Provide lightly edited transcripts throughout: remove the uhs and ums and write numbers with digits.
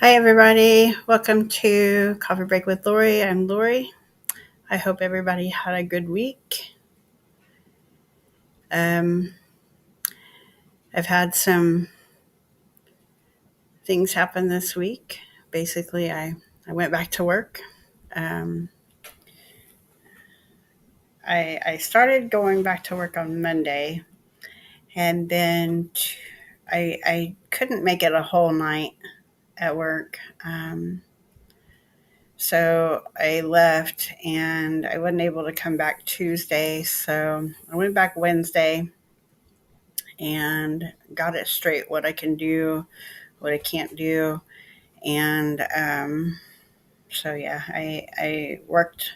Hi, everybody. Welcome to Coffee Break with Lori. I'm Lori. I hope everybody had a good week. Um, I've had some things happen this week. Basically, I went back to work. Um, I started going back to work on Monday, and then I couldn't make it a whole night at work. So I left and I wasn't able to come back Tuesday. So I went back Wednesday and got it straight what I can do, what I can't do. And so, yeah, I worked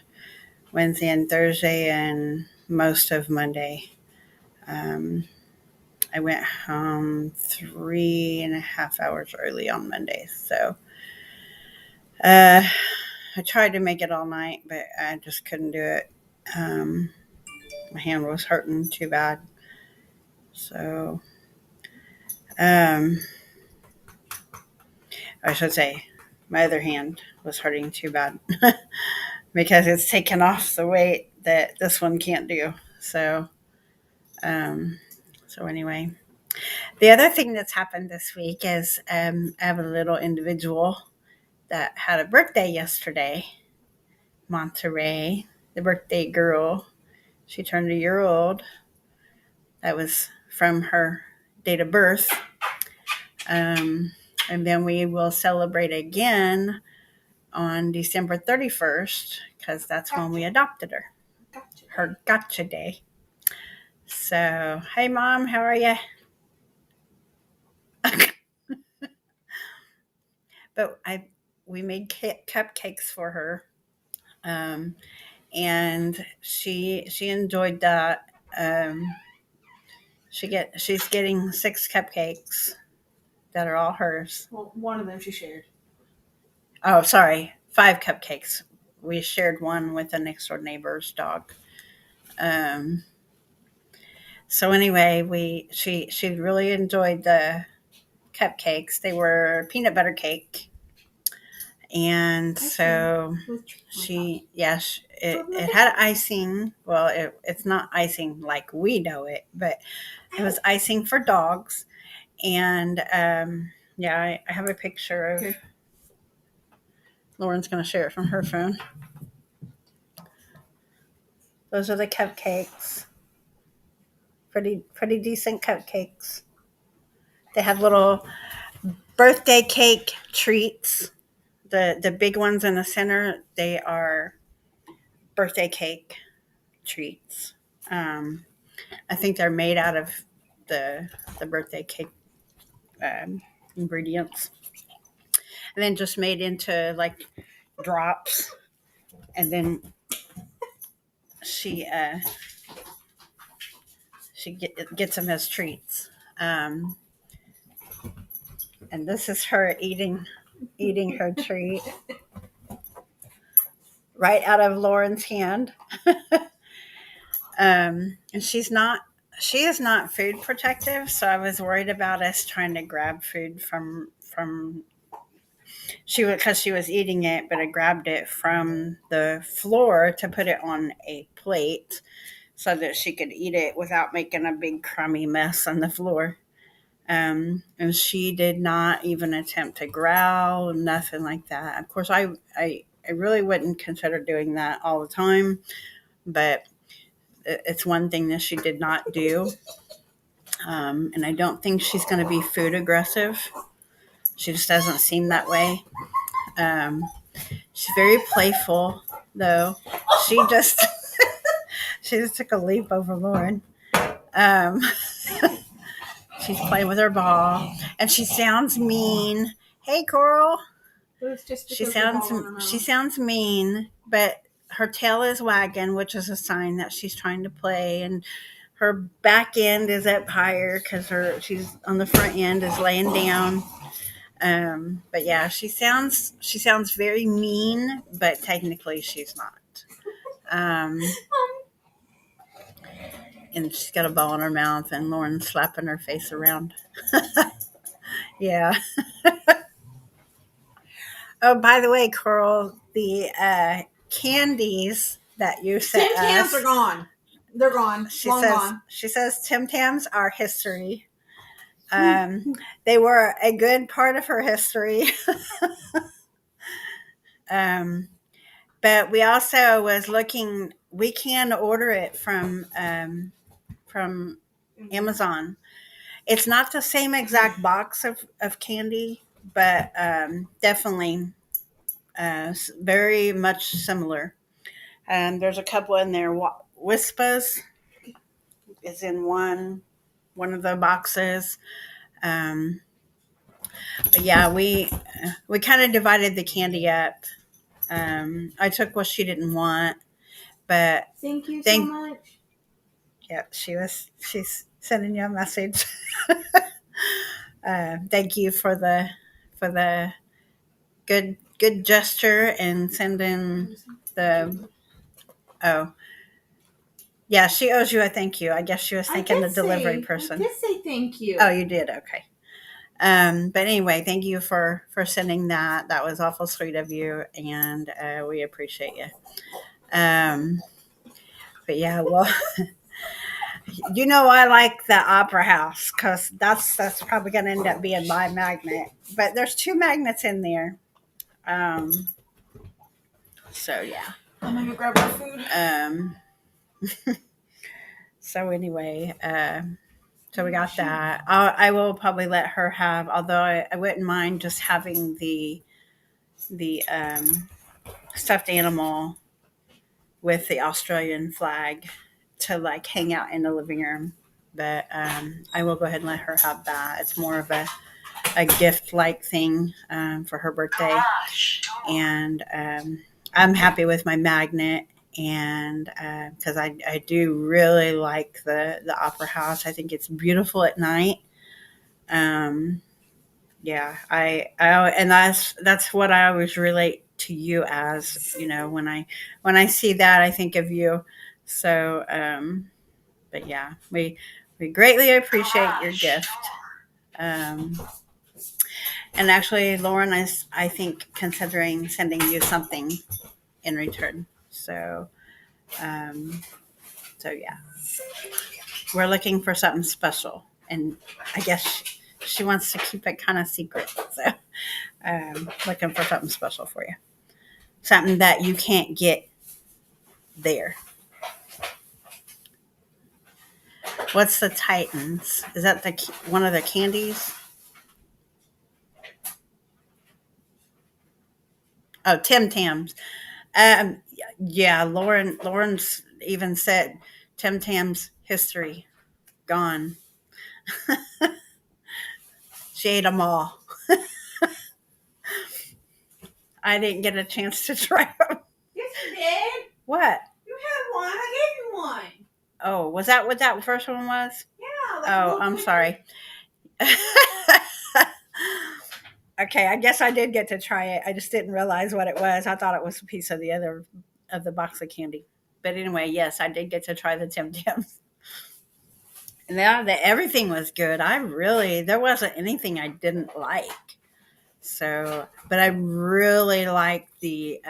Wednesday and Thursday and most of Monday. Um, I went home 3.5 hours early on Monday. So uh, I tried to make it all night, but I just couldn't do it. Um, my hand was hurting too bad. So um, I should say my other hand was hurting too bad because it's taken off the weight that this one can't do. Um, so anyway, the other thing that's happened this week is I have a little individual that had a birthday yesterday, Monterey, the birthday girl. She turned a year old. That was from her date of birth. Um, and then we will celebrate again on December 31st because that's when we adopted her. Her gotcha day. So, hey, Mom, how are you? But we made cupcakes for her, um, and she enjoyed that. Um, she's getting 6 cupcakes that are all hers. Well, one of them she shared. Oh, sorry, 5 cupcakes. We shared one with the next door neighbor's dog. Um, so anyway, she really enjoyed the cupcakes. They were peanut butter cake, and so it had icing. Well, it's not icing like we know it, but it was icing for dogs. And yeah, I have a picture of. Okay. Lauren's going to share it from her phone. Those are the cupcakes. Pretty decent cupcakes. They have little birthday cake treats. The big ones in the center, they are birthday cake treats. Um, I think they're made out of the birthday cake ingredients, and then just made into like drops. And then she gets them as treats. Um, and this is her eating her treat right out of Lauren's hand. And she is not food protective, so I was worried about us trying to grab food from because she was eating it, but I grabbed it from the floor to put it on a plate so that she could eat it without making a big crummy mess on the floor. And she did not even attempt to growl, nothing like that. Of course, I really wouldn't consider doing that all the time, but it's one thing that she did not do. And I don't think she's going to be food aggressive. She just doesn't seem that way. Um, she's very playful, though. She just she just took a leap over Lauren. Um, she's playing with her ball, and she sounds mean. Hey, Coral. She sounds mean, but her tail is wagging, which is a sign that she's trying to play, and her back end is up higher because she's on the front end is laying down. But yeah, she sounds very mean, but technically she's not. Um, and she's got a ball in her mouth, and Lauren's slapping her face around. Yeah. Oh, by the way, Coral, the candies that you sent Tim Tams us, are gone. They're gone. Long gone. she says Tim Tams are history. They were a good part of her history. um, but we also was looking. We can order it from Amazon. It's not the same exact box of candy, but definitely very much similar. There's a couple in there. Wispas is in one of the boxes. Um, but yeah, we kind of divided the candy up. I took what she didn't want, but Thank you so much. Yeah, she's sending you a message. Thank you for the good gesture and sending the oh yeah, she owes you a thank you. I guess she was thinking the delivery person. I did say thank you. Oh, you did. Okay. But anyway, thank you for sending that. That was awful sweet of you, and we appreciate you. Um, but yeah, well, I like the Opera House because that's probably going to end up being my magnet. But there's two magnets in there. Um, so yeah. I'm gonna go grab our food. So anyway, so we got that. I will probably let her have, although I wouldn't mind just having the stuffed animal with the Australian flag to like hang out in the living room. But I will go ahead and let her have that. It's more of a gift like thing for her birthday. And I'm happy with my magnet. And because I do really like the Opera House, I think it's beautiful at night. Um, yeah, and that's what I always relate to you as. When I see that, I think of you. So, but yeah, we greatly appreciate your gift. Um, and actually, Lauren is, I think, considering sending you something in return. Um, so yeah, we're looking for something special, and I guess she wants to keep it kind of secret. So, looking for something special for you, something that you can't get there. What's the Titans? Is that one of the candies? Oh, Tim Tams. Um, yeah, Lauren's even said Tim Tams history gone. She ate them all. I didn't get a chance to try them. Yes, you did. What? You had one. I gave you one. Oh, was that what that first one was? Yeah. Oh, I'm sorry. Okay, I guess I did get to try it. I just didn't realize what it was. I thought it was a piece of the other of the box of candy. But anyway, yes, I did get to try the Tim Tams. And everything was good. There wasn't anything I didn't like. So, but I really liked the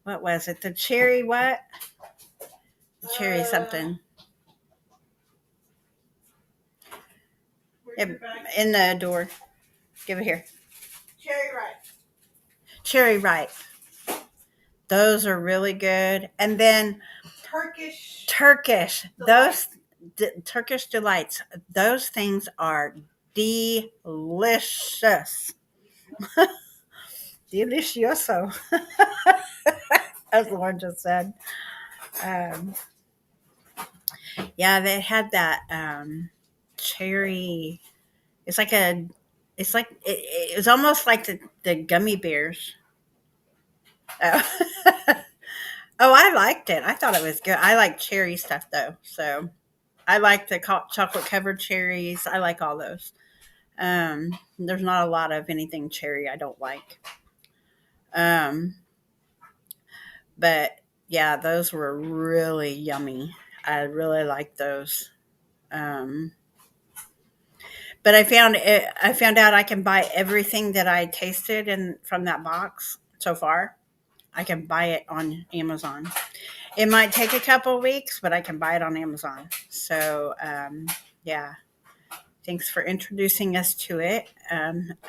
what was it? The cherry what? The cherry something. In the door. Give it here. Cherry ripe. Cherry ripe. Those are really good. And then Turkish. Those Turkish delights. Those things are delicious. Delicioso, as Lauren just said. Um, yeah, they had that cherry. It's like it was almost like the gummy bears. Oh. Oh, I liked it. I thought it was good. I like cherry stuff though, so I like the chocolate covered cherries. I like all those. There's not a lot of anything cherry I don't like. Um, but yeah, those were really yummy. I really like those. Um, But I found it. I found out I can buy everything that I tasted and from that box so far. I can buy it on Amazon. It might take a couple of weeks, but I can buy it on Amazon. So yeah, thanks for introducing us to it.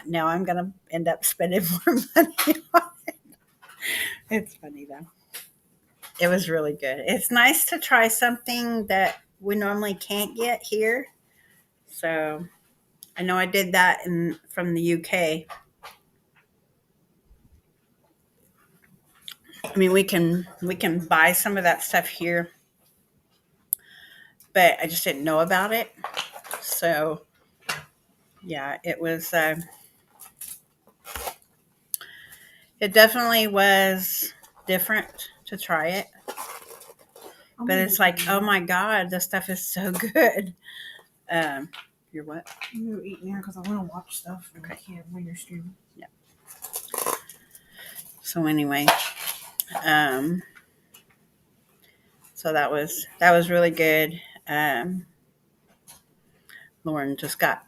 Now I'm gonna end up spending more money. It's funny though. It was really good. It's nice to try something that we normally can't get here. So I know I did that from the UK. I mean, we can buy some of that stuff here, but I just didn't know about it. So yeah, it definitely was different to try it. But it's like, oh my god, this stuff is so good. Um, you're what? You eat there because I want to watch stuff. And Okay. I can't when you're streaming. Yeah. So anyway, um, so that was really good. Lauren just got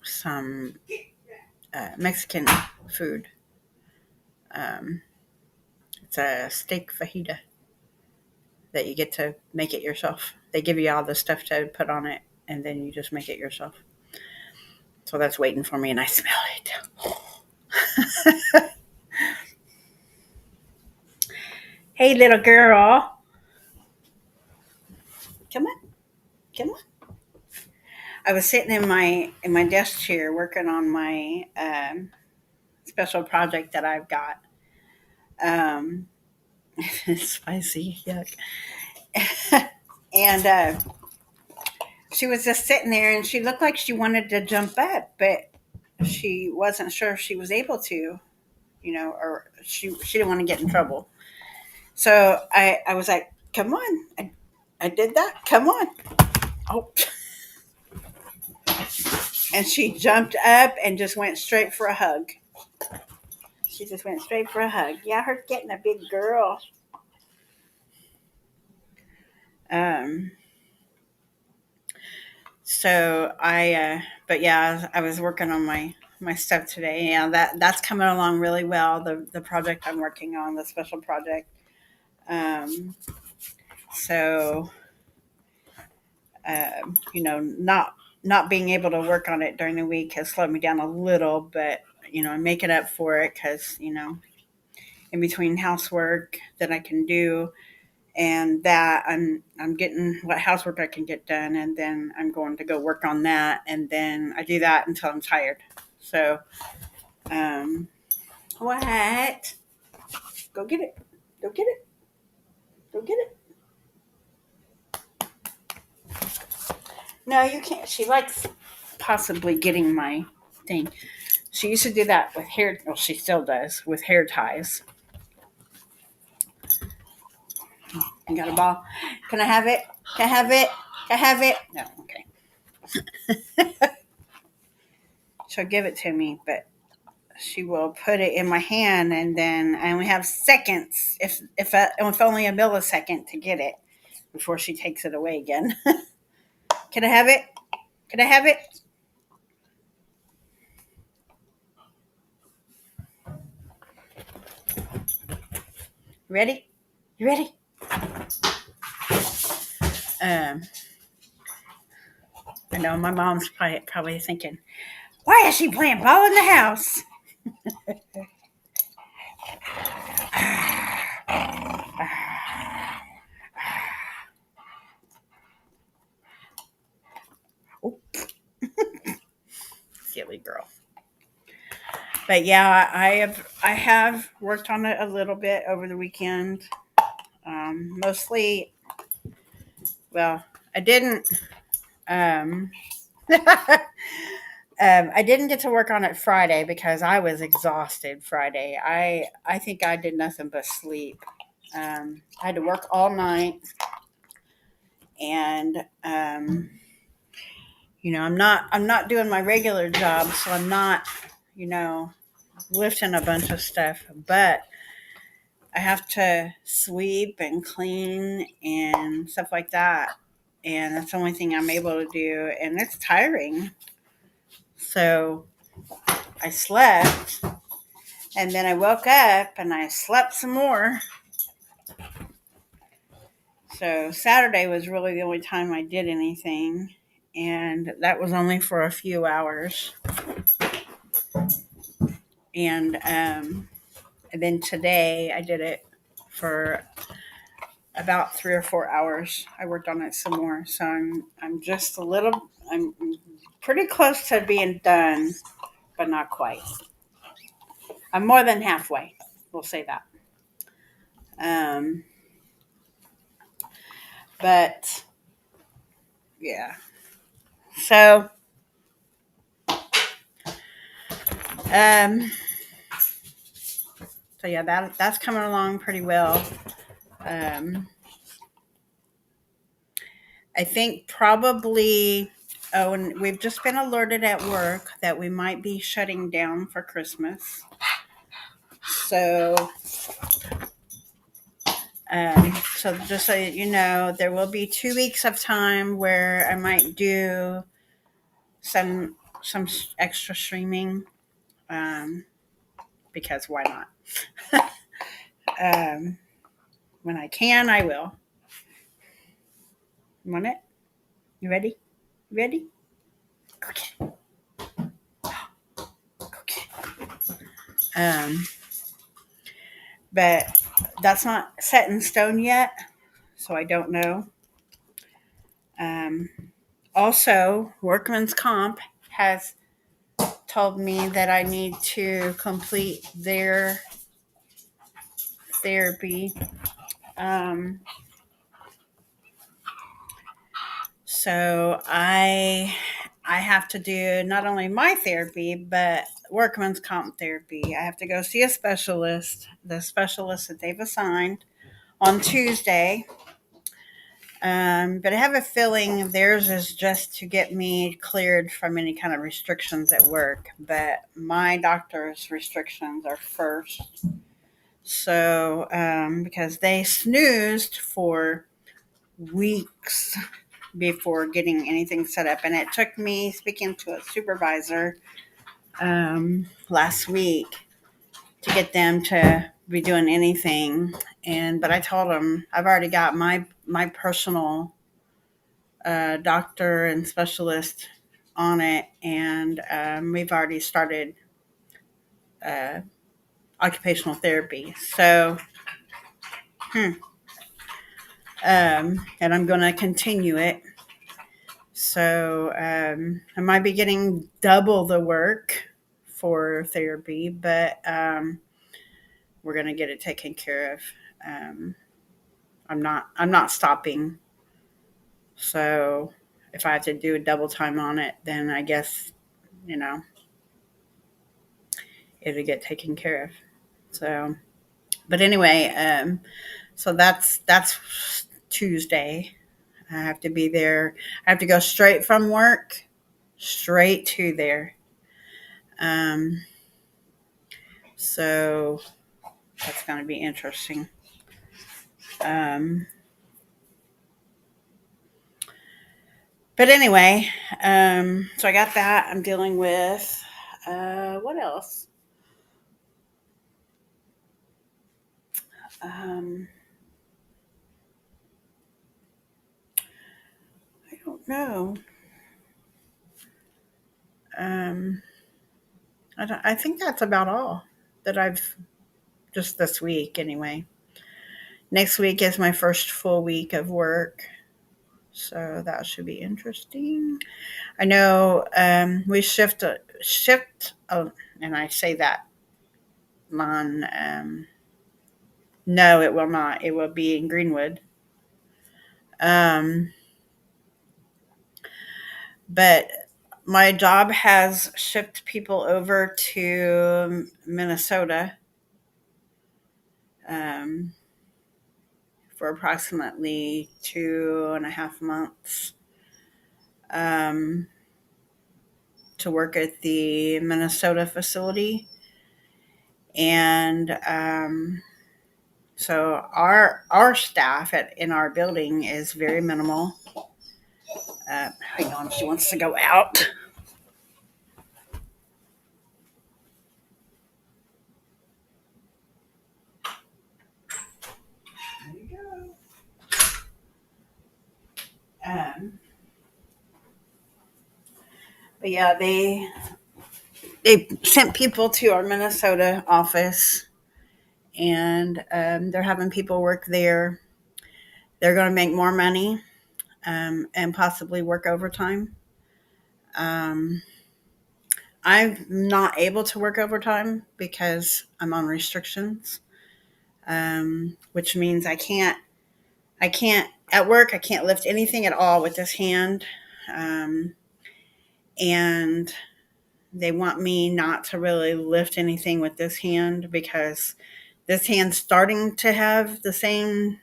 some Mexican food. Um, it's a steak fajita that you get to make it yourself. They give you all the stuff to put on it, and then you just make it yourself. So that's waiting for me, and I smell it. Hey, little girl, come on, come on. I was sitting in my desk chair working on my special project that I've got. Um, spicy, yuck. And she was just sitting there, and she looked like she wanted to jump up, but she wasn't sure if she was able to, or she didn't want to get in trouble. So I was like, "Come on, I did that. Come on!" Oh, and she jumped up and just went straight for a hug. She just went straight for a hug. Yeah, her getting a big girl. Um, but yeah, I was working on my stuff today. Yeah, that's coming along really well. The project I'm working on, the special project. Um, so, not being able to work on it during the week has slowed me down a little, but I'm making up for it because in between housework that I can do and that I'm getting what housework I can get done, and then I'm going to go work on that, and then I do that until I'm tired. So, what? Go get it. Go get it. Go get it. No, you can't. She likes possibly getting my thing. She used to do that with hair. Well, she still does with hair ties. You got a ball? Can I have it? Can I have it? Can I have it? No, okay. She'll give it to me, but she will put it in my hand, and then I only have seconds, if only a millisecond, to get it before she takes it away again. Can I have it? Can I have it? Ready? You ready? Um, I know my mom's probably thinking, why is she playing ball in the house? Oh, silly girl. But yeah, I have worked on it a little bit over the weekend. Mostly, well, I didn't. Um, I didn't get to work on it Friday because I was exhausted Friday. I think I did nothing but sleep. I had to work all night, and I'm not doing my regular job, so I'm not you know lifting a bunch of stuff, but I have to sweep and clean and stuff like that, and that's the only thing I'm able to do, and it's tiring. So I slept, and then I woke up and I slept some more. So Saturday was really the only time I did anything, and that was only for a few hours. And then today I did it for about 3 or 4 hours. I worked on it some more, so I'm just a little. I'm pretty close to being done, but not quite. I'm more than halfway. We'll say that. Um, but yeah. So um, so yeah, that's coming along pretty well. Um, I think probably. Oh, and we've just been alerted at work that we might be shutting down for Christmas. So so just so you know, there will be 2 weeks of time where I might do some extra streaming, um, because why not? um, when I can, I will. Want it? You ready? You ready? Okay. Okay. Um, but that's not set in stone yet, so I don't know. Um, Also, Workman's Comp has told me that I need to complete their therapy. Um, so I have to do not only my therapy but workman's comp therapy. I have to go see a specialist, the specialist that they've assigned on Tuesday. But I have a feeling theirs is just to get me cleared from any kind of restrictions at work. But my doctor's restrictions are first. So, because they snoozed for weeks before getting anything set up. And it took me speaking to a supervisor last week to get them to be doing anything. But I told them I've already got my personal doctor and specialist on it, and we've already started uh, occupational therapy. So, and I'm going to continue it. So I might be getting double the work for therapy, but we're going to get it taken care of. Um, I'm not stopping. So if I have to do a double time on it, then I guess you know it'll get taken care of. So, but anyway, so that's Tuesday. I have to be there. I have to go straight from work straight to there. Um, so that's going to be interesting. Um, but anyway, so I got that. I'm dealing with what else? Um, I don't know. Um, I think that's about all that I've just this week anyway. Next week is my first full week of work, so that should be interesting. I know we shift, and I say that on. No, it will not. It will be in Greenwood. Um, but my job has shipped people over to Minnesota um, for approximately 2.5 months um, to work at the Minnesota facility. And so our staff in our building is very minimal. Hang on, she wants to go out. But yeah, they sent people to our Minnesota office, and they're having people work there. They're going to make more money, and possibly work overtime. Um, I'm not able to work overtime because I'm on restrictions, which means I can't at work. I can't lift anything at all with this hand, um, and they want me not to really lift anything with this hand because this hand's starting to have the same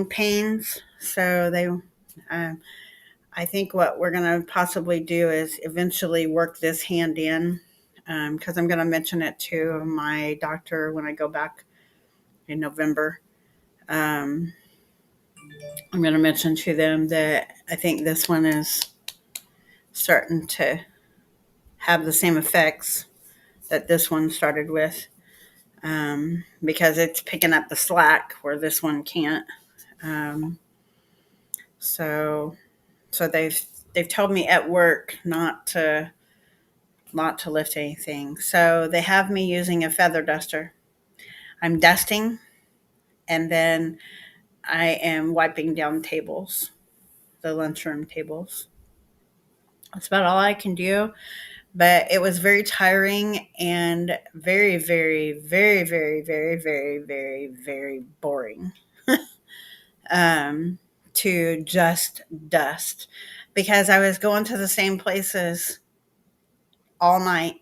pains. So I think what we're going to possibly do is eventually work this hand in, because I'm going to mention it to my doctor when I go back in November. Um, I'm going to mention to them that I think this one is starting to have the same effects that this one started with, because it's picking up the slack where this one can't. Um, so so they've told me at work not to lift anything. So they have me using a feather duster. I'm dusting, and then I am wiping down tables, the lunchroom tables. That's about all I can do. But it was very tiring and very, very, very, very, very, very, very, very boring, um, to just dust, because I was going to the same places all night,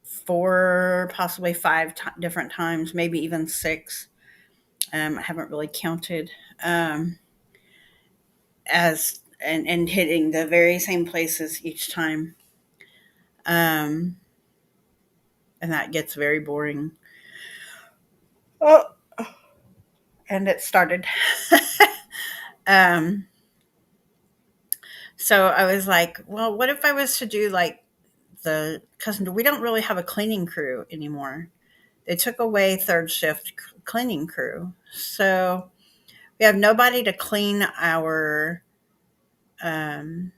four, possibly five different times, maybe even six. I haven't really counted, as and hitting the very same places each time, um, and that gets very boring. Oh, and it started. um, so I was like, well, what if I was to do like because we don't really have a cleaning crew anymore. They took away third shift cleaning crew, so we have nobody to clean um,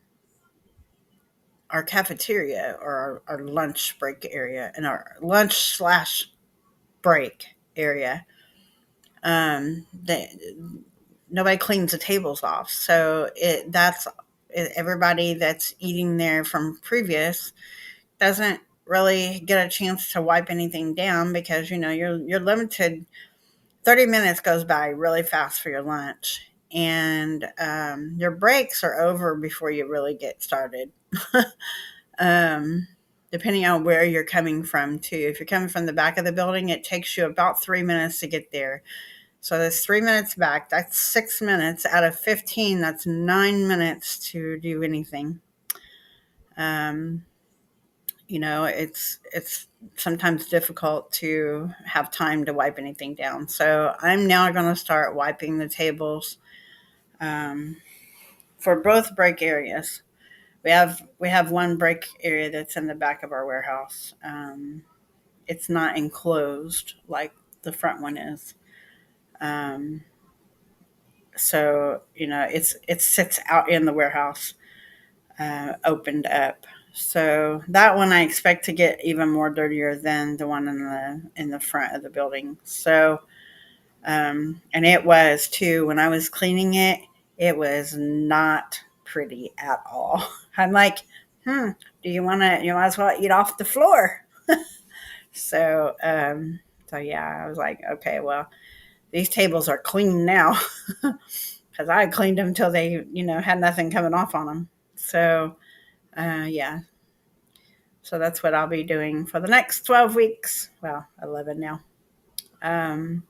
our cafeteria or our lunch break area and our lunch slash break area. They, nobody cleans the tables off, so everybody that's eating there from previous doesn't really get a chance to wipe anything down because you're limited. 30 minutes goes by really fast for your lunch, and your breaks are over before you really get started. um, Depending on where you're coming from, too. If you're coming from the back of the building, it takes you about 3 minutes to get there. So that's 3 minutes back. That's 6 minutes out of 15. That's 9 minutes to do anything. Um, it's sometimes difficult to have time to wipe anything down. So I'm now going to start wiping the tables, um, for both break areas. We have one break area that's in the back of our warehouse. It's not enclosed like the front one is. Um, so it sits out in the warehouse, opened up. So that one I expect to get even more dirtier than the one in the front of the building. So, and it was too when I was cleaning it. It was not pretty at all. I'm like, do you want to? You might as well eat off the floor. So, yeah, I was like, okay, well, these tables are clean now because I cleaned them until they, had nothing coming off on them. So, yeah, so that's what I'll be doing for the next 12 weeks. Well, 11 now. Um,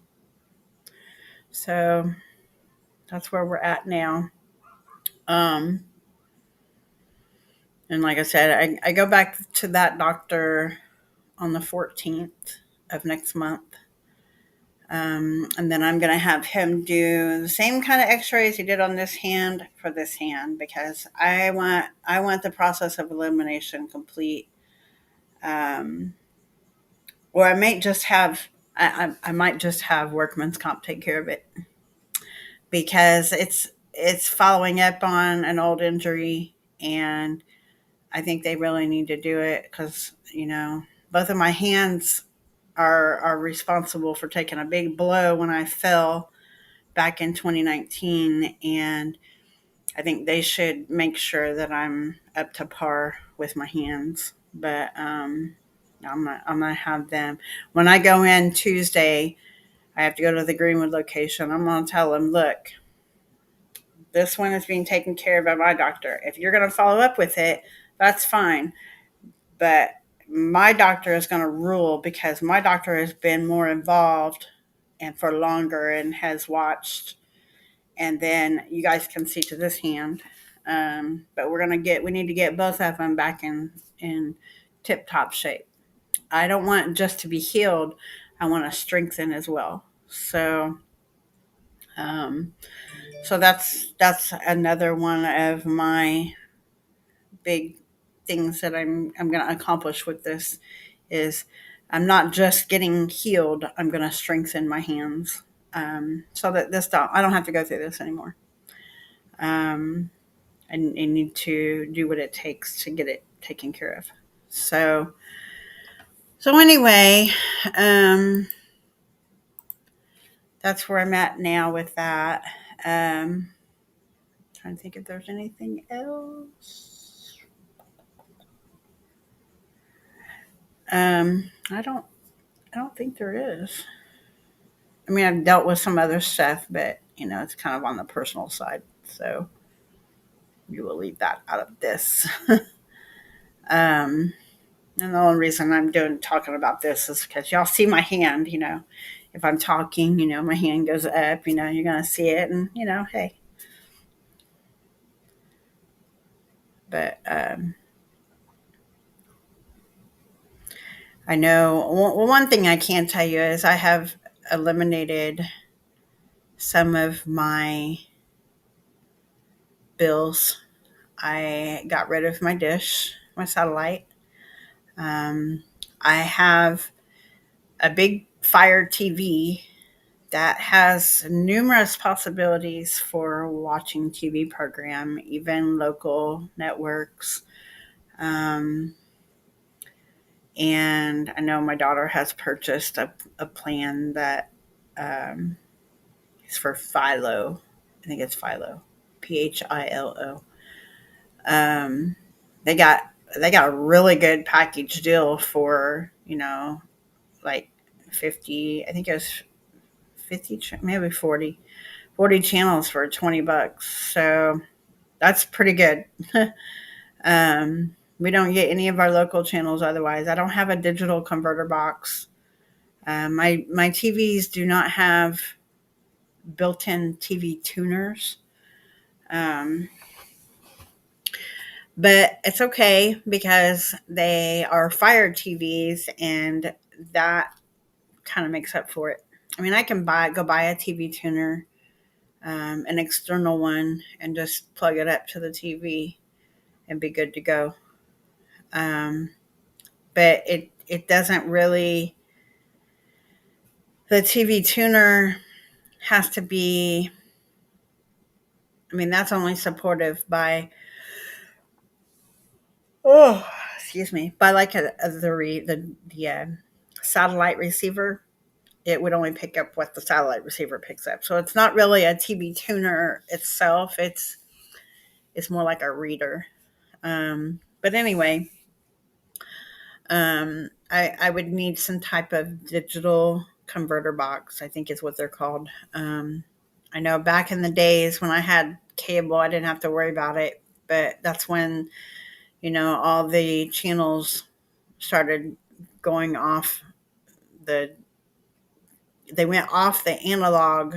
so that's where we're at now. Um, and like I said, I go back to that doctor on the 14th of next month. And then I'm going to have him do the same kind of x-rays he did on this hand for this hand because I want the process of elimination complete. Um, or I might just have I might just have workman's comp take care of it because it's following up on an old injury, and I think they really need to do it because, both of my hands are responsible for taking a big blow when I fell back in 2019, and I think they should make sure that I'm up to par with my hands. But I'm gonna have them when I go in Tuesday. I have to go to the Greenwood location. I'm gonna tell them, look, this one is being taken care of by my doctor. If you're gonna follow up with it, that's fine. But my doctor is going to rule because my doctor has been more involved and for longer and has watched. And then you guys can see to this hand. But we need to get both of them back in tip top shape. I don't want just to be healed. I want to strengthen as well. Um, so that's another one of my big things that I'm going to accomplish with this is I'm not just getting healed. I'm going to strengthen my hands, so that I don't have to go through this anymore. Um, I need to do what it takes to get it taken care of. So anyway, um, that's where I'm at now with that. Trying to think if there's anything else. I don't think there is. I mean, I've dealt with some other stuff, but it's kind of on the personal side. So you will leave that out of this. um, and the only reason I'm talking about this is because y'all see my hand. If I'm talking, my hand goes up. You're gonna see it, and hey. But I know one thing I can tell you is I have eliminated some of my bills. I got rid of my dish, my satellite. Um, I have a big Fire TV that has numerous possibilities for watching TV program, even local networks. Um, and I know my daughter has purchased a plan that um, is for Philo. I think it's Philo, Philo. Um, they got they got a really good package deal for like 50. I think it was 50, maybe 40 channels for $20. So that's pretty good. We don't get any of our local channels otherwise. I don't have a digital converter box. My TVs do not have built-in TV tuners. Um, but it's okay because they are Fire TVs, and that kind of makes up for it. I mean, I can go buy a TV tuner, an external one, and just plug it up to the TV and be good to go. Um, but it doesn't really. The TV tuner has to be. I mean, that's only supportive by. Oh, excuse me. By like the satellite receiver, it would only pick up what the satellite receiver picks up. So it's not really a TV tuner itself. It's more like a reader. But anyway, I would need some type of digital converter box, I think is what they're called. I know back in the days when I had cable, I didn't have to worry about it, but that's when, all the channels started going off the, they went off the analog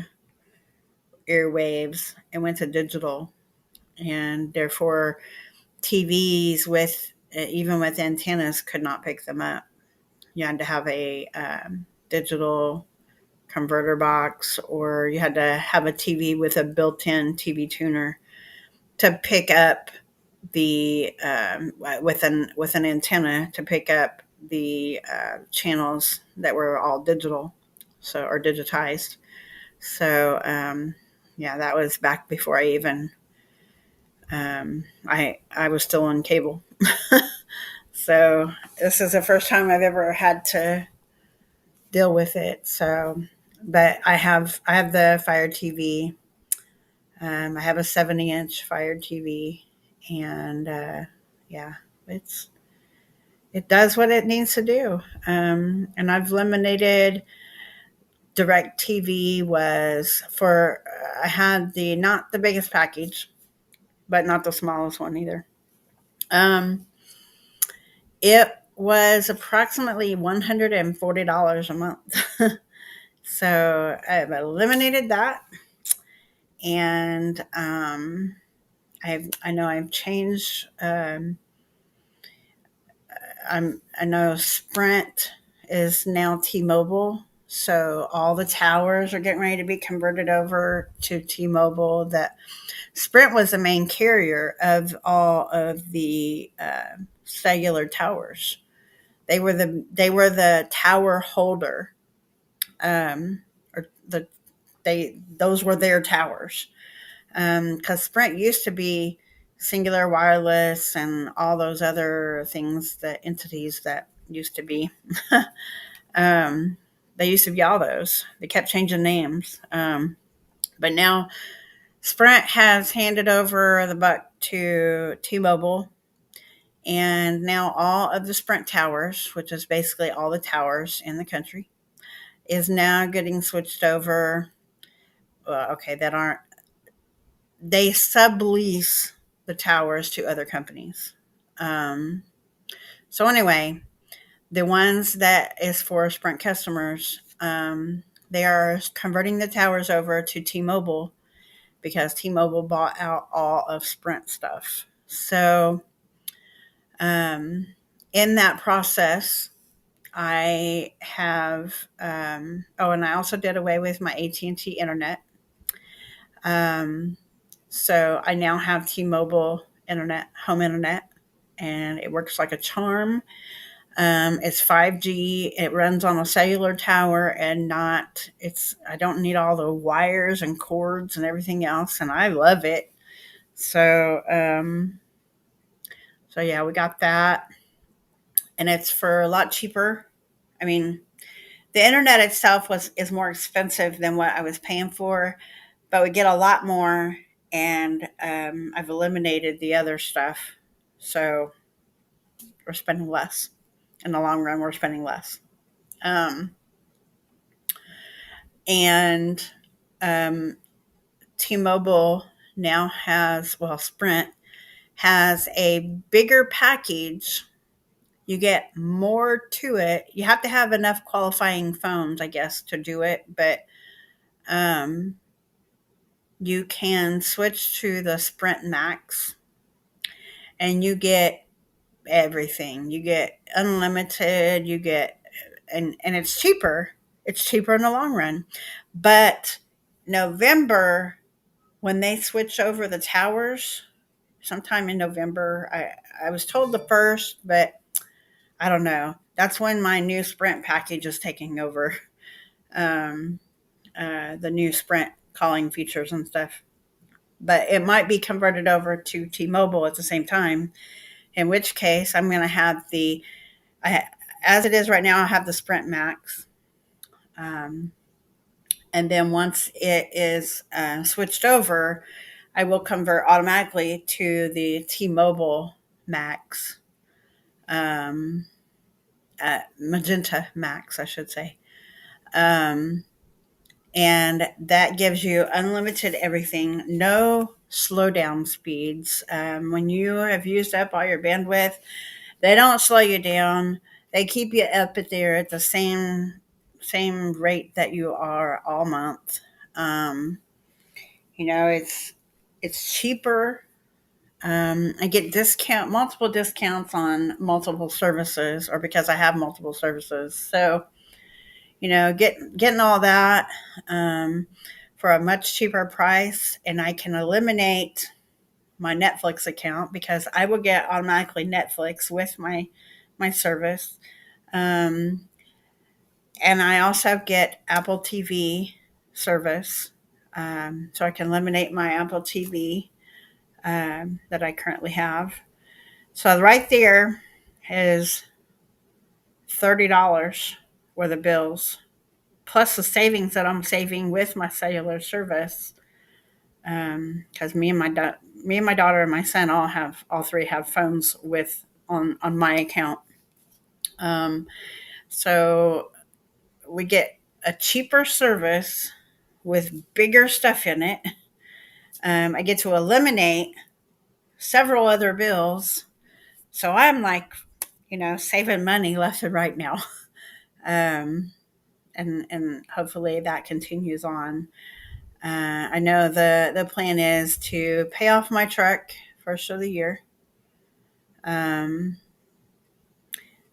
airwaves and went to digital. And therefore, TVs even with antennas could not pick them up. You had to have a digital converter box, or you had to have a TV with a built-in TV tuner to pick up the with an antenna to pick up the channels that were all digital, or digitized. So yeah, that was back before I even I was still on cable. So this is the first time I've ever had to deal with it. So, but I have the Fire TV. I have a 70-inch Fire TV, and yeah, it's it does what it needs to do. And I've eliminated Direct TV was for I had the not the biggest package, but not the smallest one either. Um, it was approximately $140 a month. So I've eliminated that, and I know I've changed. I know Sprint is now T-Mobile, so all the towers are getting ready to be converted over to T-Mobile. That Sprint was the main carrier of all of the cellular towers. They were the tower holder, or they those were their towers. Because Sprint used to be Singular Wireless and all those other things, the entities that used to be. um, they used to be all those. They kept changing names. But now Sprint has handed over the buck to T-Mobile, and now all of the Sprint towers, which is basically all the towers in the country, is now getting switched over. Okay, that aren't they sublease the towers to other companies. Um, so anyway, the ones that is for Sprint customers, they are converting the towers over to T-Mobile because T-Mobile bought out all of Sprint stuff. So um, in that process, I have. Oh, and I also did away with my AT&T internet. Um, so I now have T-Mobile internet, home internet, and it works like a charm. It's 5G. It runs on a cellular tower and not. It's. I don't need all the wires and cords and everything else, and I love it. So, so yeah, we got that, and it's for a lot cheaper. I mean, the internet itself was is more expensive than what I was paying for, but we get a lot more, and I've eliminated the other stuff, so we're spending less. In the long run, we're spending less. Um, and um, T-Mobile now has, well, Sprint has a bigger package. You get more to it. You have to have enough qualifying phones, I guess, to do it, but um, you can switch to the Sprint Max, and you get everything. You get unlimited, you get and it's cheaper. It's cheaper in the long run. But November, when they switch over the towers, sometime in November, I was told the first, but I don't know. That's when my new Sprint package is taking over. Um, the new Sprint calling features and stuff. But it might be converted over to T-Mobile at the same time. In which case, I'm going to have I, as it is right now, I have the Sprint Max. Um, and then once it is switched over, I will convert automatically to the T-Mobile Max, um, Magenta Max, I should say. Um, and that gives you unlimited everything, no slowdown speeds. When you have used up all your bandwidth, they don't slow you down. They keep you up at there at the same rate that you are all month. Um, it's cheaper. I get multiple discounts on multiple services, or because I have multiple services. So getting all that for a much cheaper price, and I can eliminate my Netflix account because I will get automatically Netflix with my service. Um, and I also get Apple TV service. So I can eliminate my Apple TV that I currently have. So right there is $30 worth of bills, plus the savings that I'm saving with my cellular service. Because me and my daughter and my son all three have phones with on my account. Um, so we get a cheaper service with bigger stuff in it. I get to eliminate several other bills. So I'm like, saving money left and right now. Um, and hopefully that continues on. I know the plan is to pay off my truck first of the year. Um,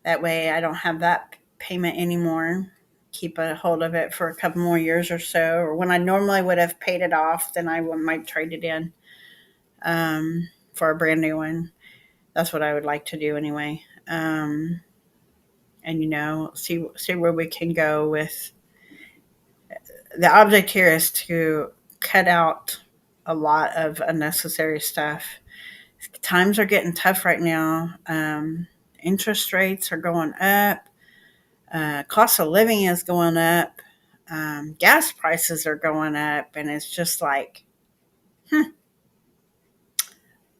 that way I don't have that payment anymore. Keep a hold of it for a couple more years or so. Or when I normally would have paid it off, then might trade it in for a brand new one. That's what I would like to do anyway. And see where we can go with the object here is to cut out a lot of unnecessary stuff. Times are getting tough right now. Interest rates are going up. Cost of living is going up. Gas prices are going up, and it's just like,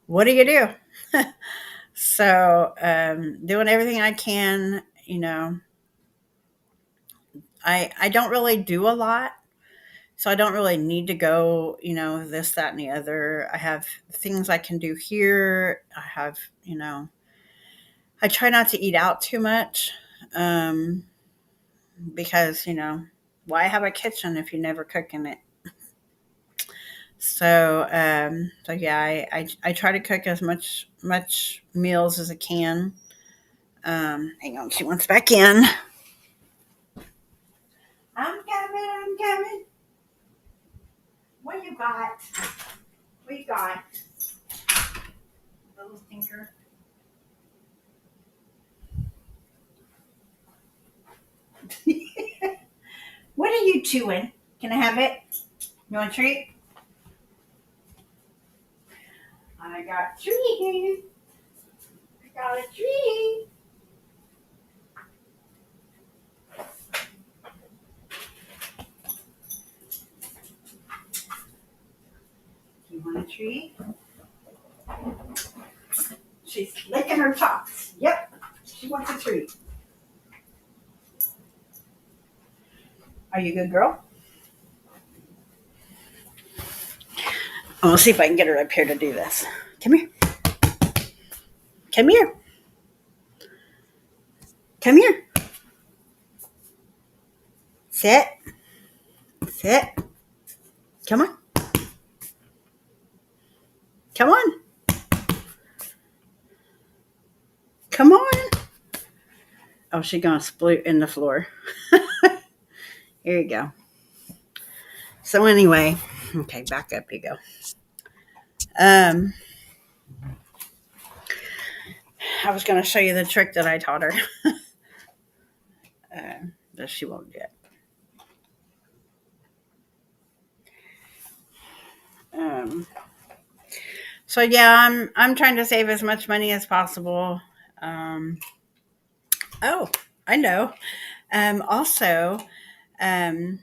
what do you do? So, doing everything I can. I don't really do a lot. So I don't really need to go, this, that, and the other. I have things I can do here. I try not to eat out too much um, because, why have a kitchen if you never cook in it? So yeah, I try to cook as much meals as I can. Hang on, she wants back in. I'm coming. I'm coming. What you got? What you got? Little stinker. What are you chewing? Can I have it? You want a treat? I got treat. I got a treat. You want a treat? She's licking her chops. Yep, she wants a treat. Are you a good girl? I'm gonna see if I can get her up here to do this. Come here. Come here. Come here. Sit. Sit. Come on. Come on. Come on. Oh, she's gonna split in the floor. Here you go. So anyway, okay, back up you go. Um, I was gonna show you the trick that I taught her, but she won't get. Um, so yeah, I'm trying to save as much money as possible. Um, oh, I know. Also, um,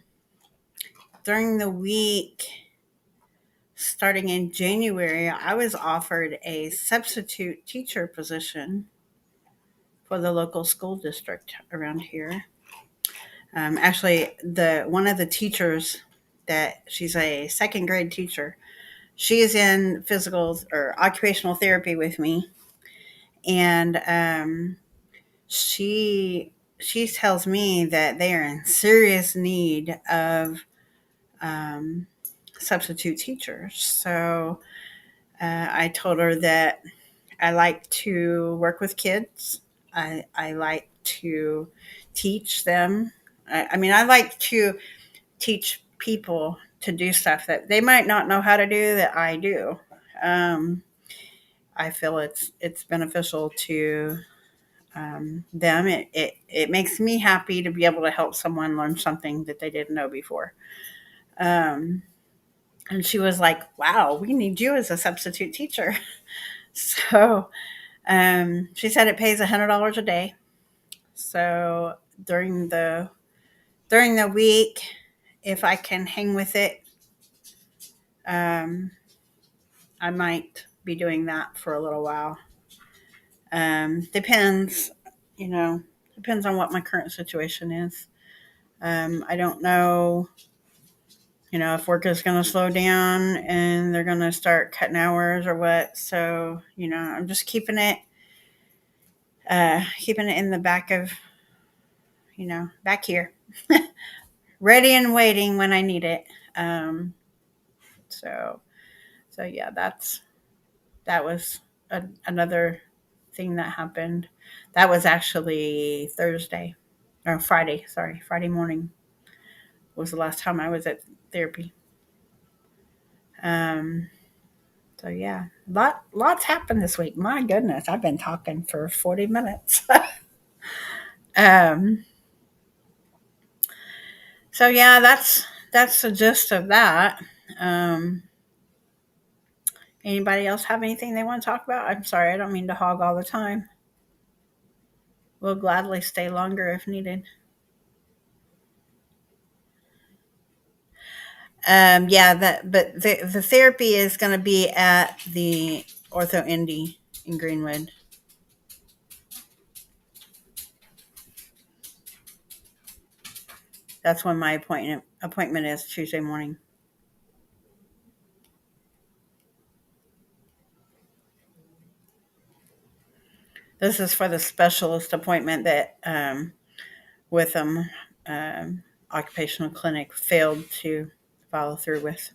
during the week starting in January, I was offered a substitute teacher position for the local school district around here. Actually, the one of the teachers that she's a second grade teacher. She is in physical or occupational therapy with me, and she tells me that they are in serious need of um, substitute teachers. So I told her that I like to work with kids. I like to teach them. I mean, I like to teach people to do stuff that they might not know how to do that I do. Um, I feel it's beneficial to them. It makes me happy to be able to help someone learn something that they didn't know before. Um, and she was like, "Wow, we need you as a substitute teacher." So She said it pays $100 a day. So during the week, if I can hang with it, um, I might be doing that for a little while. Depends, you know, depends on what my current situation is. I don't know, if work is going to slow down and they're going to start cutting hours or what. So, I'm just keeping it in the back of, back here, ready and waiting when I need it. Um, so, so yeah, that was another thing that happened. That was actually Thursday or Friday. Sorry, Friday morning was the last time I was at therapy. Um, so yeah, lots happened this week. My goodness, I've been talking for 40 minutes. um, so yeah, that's the gist of that. Um, Anybody else have anything they want to talk about? I'm sorry, I don't mean to hog all the time. We'll gladly stay longer if needed. Yeah, but the therapy is going to be at the Ortho Indy in Greenwood. That's when my appointment is Tuesday morning. This is for the specialist appointment that with occupational clinic failed to follow through with.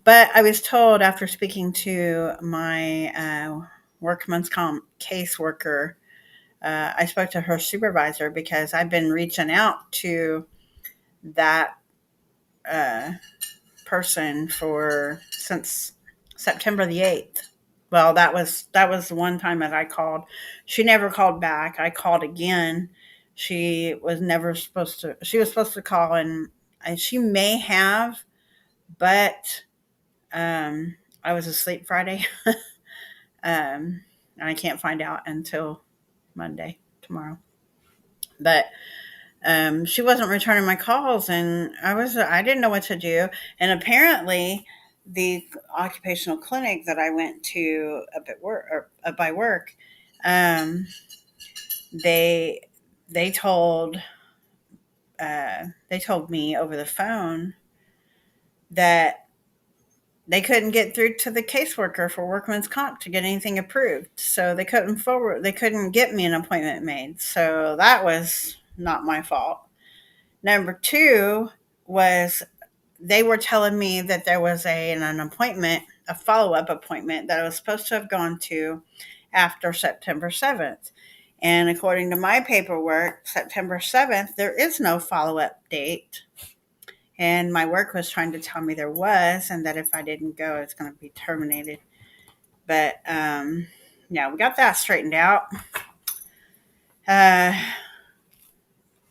But I was told after speaking to my workman's comp caseworker, I spoke to her supervisor because I've been reaching out to that uh, person for since September the 8th. Well, that was the one time that I called. She never called back. I called again. She was supposed to call and she may have, but I was asleep Friday. And I can't find out until Monday, tomorrow. But she wasn't returning my calls, and I didn't know what to do. And apparently, the occupational clinic that I went to up at work or up by work, um, they they told they told me over the phone that they couldn't get through to the caseworker for workman's comp to get anything approved. So they couldn't get me an appointment made. So that was not my fault. Number two was they were telling me that there was an appointment, a follow-up appointment that I was supposed to have gone to after September 7th. And according to my paperwork, September 7th, there is no follow-up date. And my work was trying to tell me there was, and that if I didn't go, it's going to be terminated. But yeah, we got that straightened out. Uh,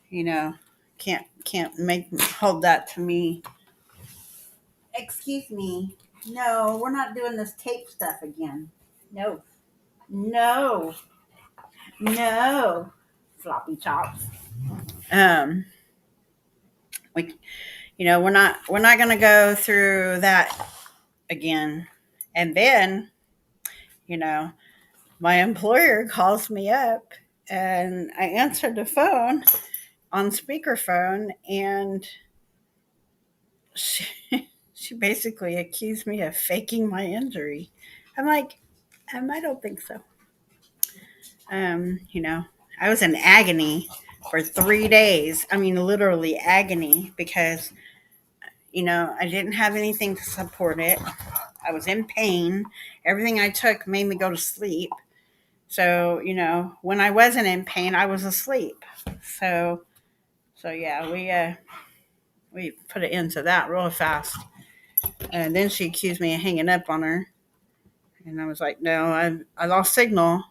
you know, can't make hold that to me. Excuse me. No, we're not doing this tape stuff again. No, no, no. Floppy chops. Um, we, we're not going to go through that again. And then, you know, my employer calls me up and I answered the phone on speakerphone and she, she basically accused me of faking my injury. I'm like, I don't think so. You know, I was in agony for 3 days. I mean, literally agony because, I didn't have anything to support it. I was in pain. Everything I took made me go to sleep. So, when I wasn't in pain, I was asleep. So, so yeah, we put an end to that real fast. And then she accused me of hanging up on her, and I was like, no, I lost signal,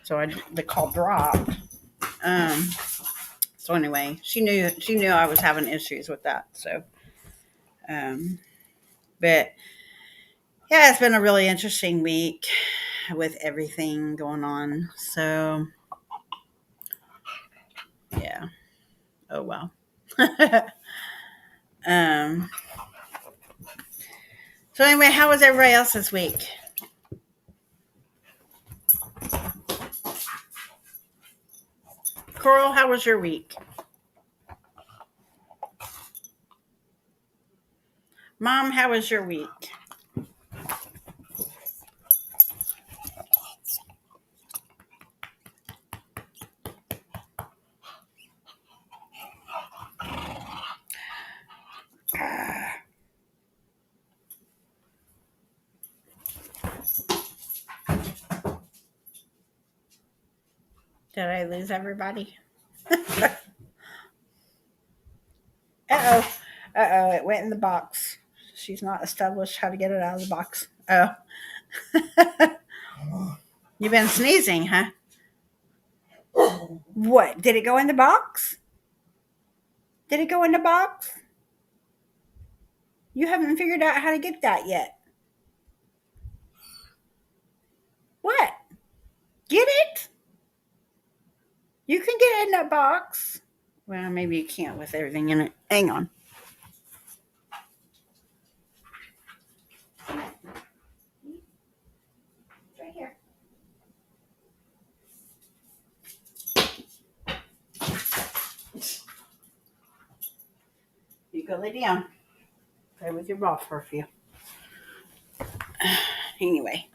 so the call dropped. Um, so anyway, she knew I was having issues with that. So, um, but yeah, it's been a really interesting week. with everything going on. So, yeah. Oh, well. um, so, anyway, how was everybody else this week? Coral, how was your week? Mom, how was your week? Did I lose everybody? Uh-oh. Uh-oh, it went in the box. She's not established how to get it out of the box. Oh. You've been sneezing, huh? What? Did it go in the box? Did it go in the box? You haven't figured out how to get that yet. What? Get it? You can get it in that box. Well, maybe you can't with everything in it. Hang on. It's right here. You go lay down. Play with your ball for a few. Anyway.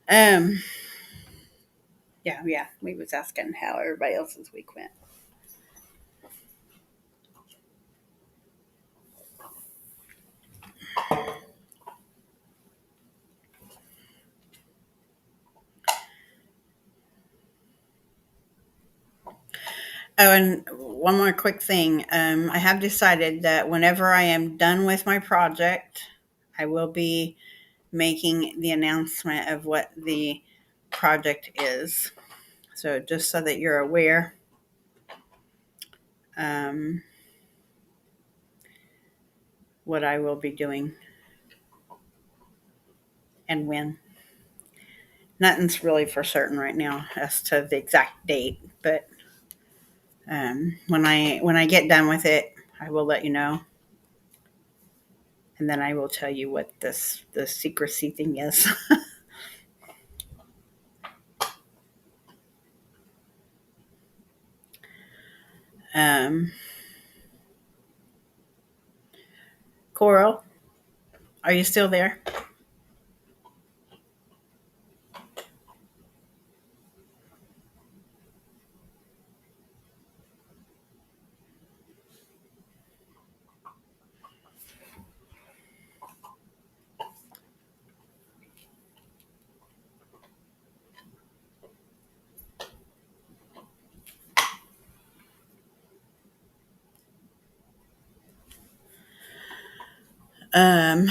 Um. Yeah. We was asking how everybody else's week went. Oh, and one more quick thing. I have decided that whenever I am done with my project, I will be making the announcement of what the project is. So just so that you're aware, um, what I will be doing and when. Nothing's really for certain right now as to the exact date, but when I get done with it, I will let you know, and then I will tell you what the secrecy thing is. um, Coral, are you still there? Um,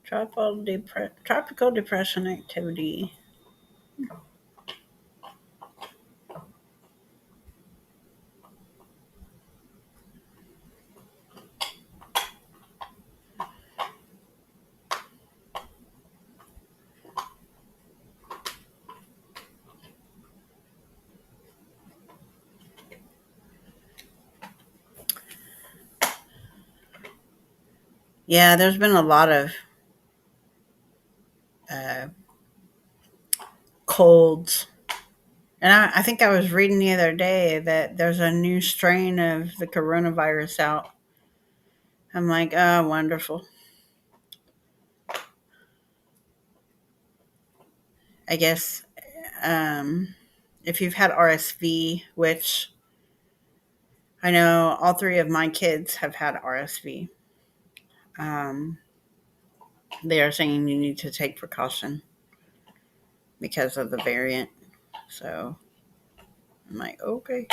tropical depression activity. Yeah, there's been a lot of uh, colds. And I think I was reading the other day that there's a new strain of the coronavirus out. I'm like, oh, wonderful. I guess if you've had RSV, which I know all three of my kids have had RSV, um, they are saying you need to take precaution because of the variant. So I'm like, okay.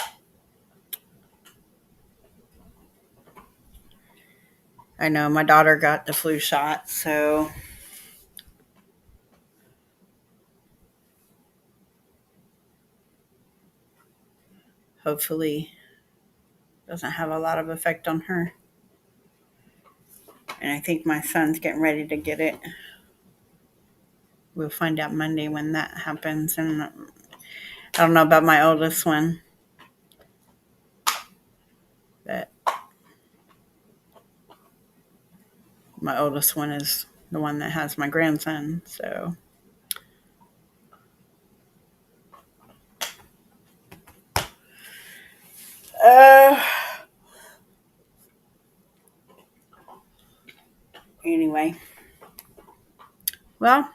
I know my daughter got the flu shot, so hopefully doesn't have a lot of effect on her. And I think my son's getting ready to get it. We'll find out Monday when that happens. And I don't know about my oldest one, but my oldest one is the one that has my grandson. So, uh, anyway, well,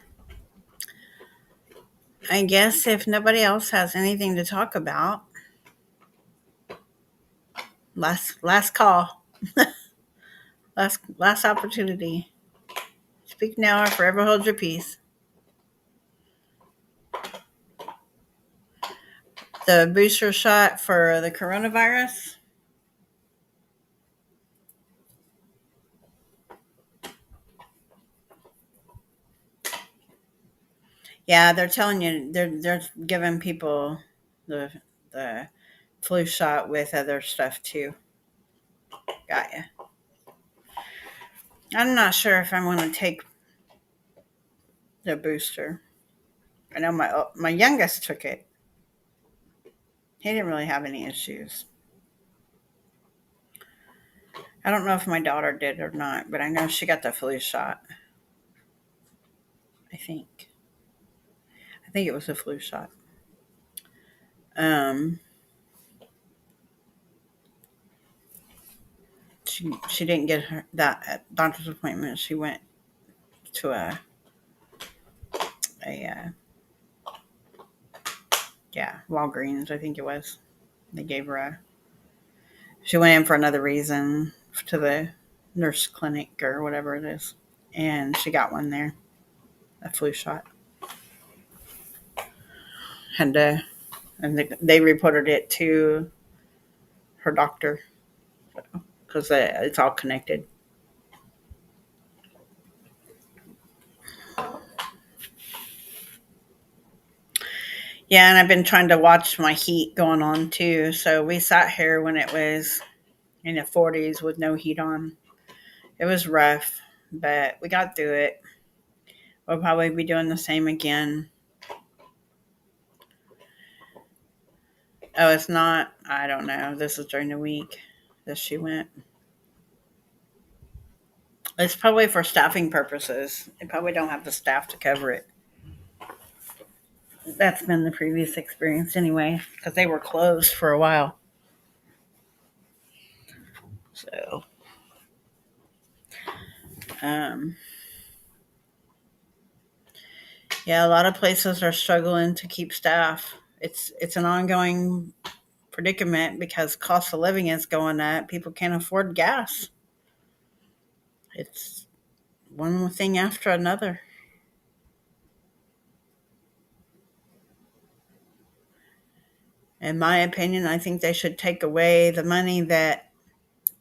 I guess if nobody else has anything to talk about, last call, last opportunity. Speak now or forever hold your peace. The booster shot for the coronavirus. Yeah, they're telling you they're giving people the the flu shot with other stuff too. Got ya. I'm not sure if I want to take the booster. I know my youngest took it. He didn't really have any issues. I don't know if my daughter did or not, but I know she got the flu shot. I think. I think it was a flu shot. Um, she didn't get her that at doctor's appointment. She went to a yeah, Walgreens, I think it was. They gave her a. She went in for another reason to the nurse clinic or whatever it is, and she got one there, a flu shot. Had to, and they reported it to her doctor because it's all connected. Yeah, and I've been trying to watch my heat going on too. So we sat here when it was in the 40s with no heat on. It was rough, but we got through it. We'll probably be doing the same again. Oh, it's not. I don't know. This is during the week that she went. It's probably for staffing purposes. They probably don't have the staff to cover it. That's been the previous experience anyway, because they were closed for a while. So, um, yeah, a lot of places are struggling to keep staff. It's an ongoing predicament because cost of living is going up. People can't afford gas. It's one thing after another. In my opinion, I think they should take away the money that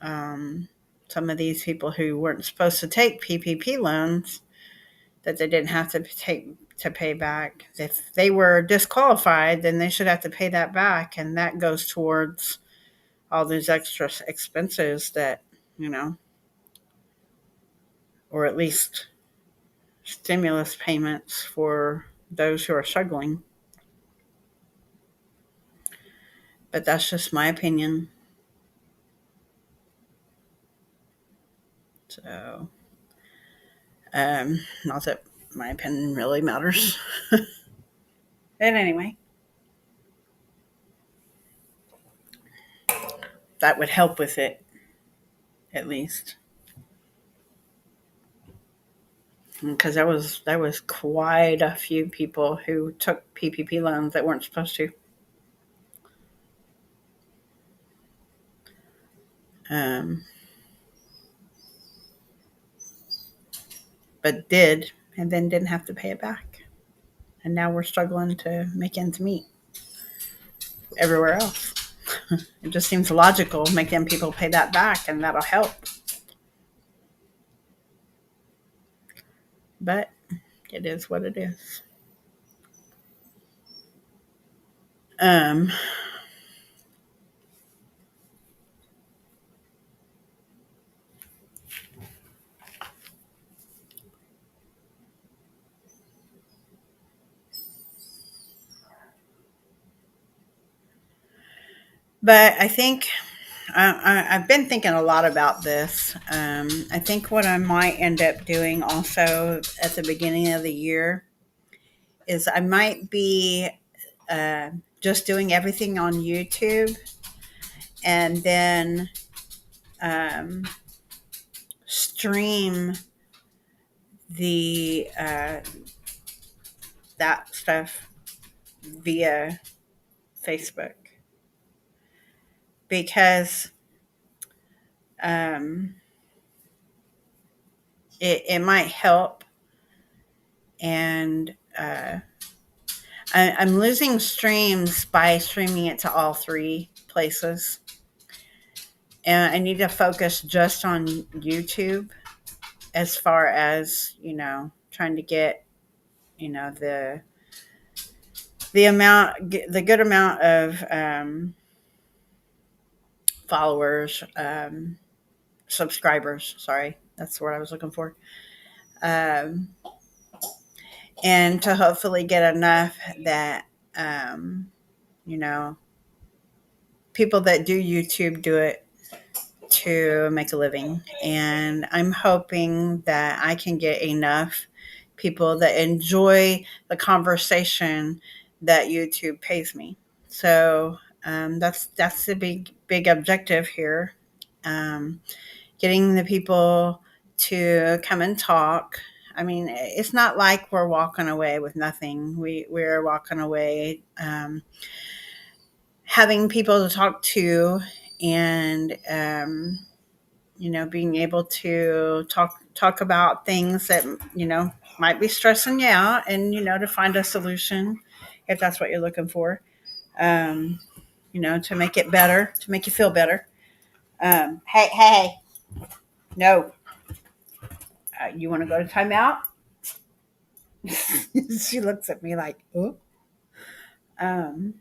um, some of these people who weren't supposed to take PPP loans that they didn't have to take to pay back. If they were disqualified, then they should have to pay that back, and that goes towards all these extra expenses that you know, or at least stimulus payments for those who are struggling. But that's just my opinion. So, not that my opinion really matters. And anyway, that would help with it, at least. Because there was quite a few people who took PPP loans that weren't supposed to, um, but did, and then didn't have to pay it back. And now we're struggling to make ends meet everywhere else. It just seems logical. Make them people pay that back, and that'll help. but it is what it is. Um, but I think I've been thinking a lot about this. I think what I might end up doing also at the beginning of the year is I might be uh, just doing everything on YouTube and then um, stream the that stuff via Facebook because um, it might help. And I'm losing streams by streaming it to all three places. And I need to focus just on YouTube as far as, trying to get, the good amount of followers, subscribers. Sorry, that's what I was looking for. Um, and to hopefully get enough that, um, you know, people that do YouTube do it to make a living. And I'm hoping that I can get enough people that enjoy the conversation that YouTube pays me. So that's the big objective here. Um, Getting the people to come and talk. I mean, it's not like we're walking away with nothing. We're walking away having people to talk to, and being able to talk about things that might be stressing you out, and to find a solution if that's what you're looking for. Um, to make it better, to make you feel better. Hey, no, you want to go to timeout? She looks at me like, oh. Um,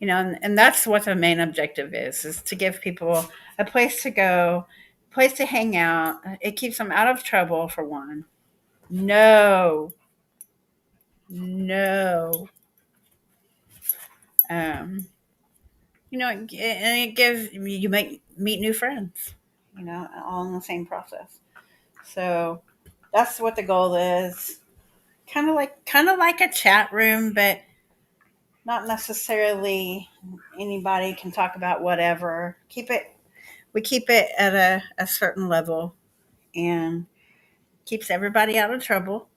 and that's what the main objective is to give people a place to go, a place to hang out. It keeps them out of trouble, for one. No, no. Um, and it gives you might meet new friends, all in the same process. So that's what the goal is. Kind of like a chat room, but not necessarily anybody can talk about whatever. We keep it at a certain level, and keeps everybody out of trouble.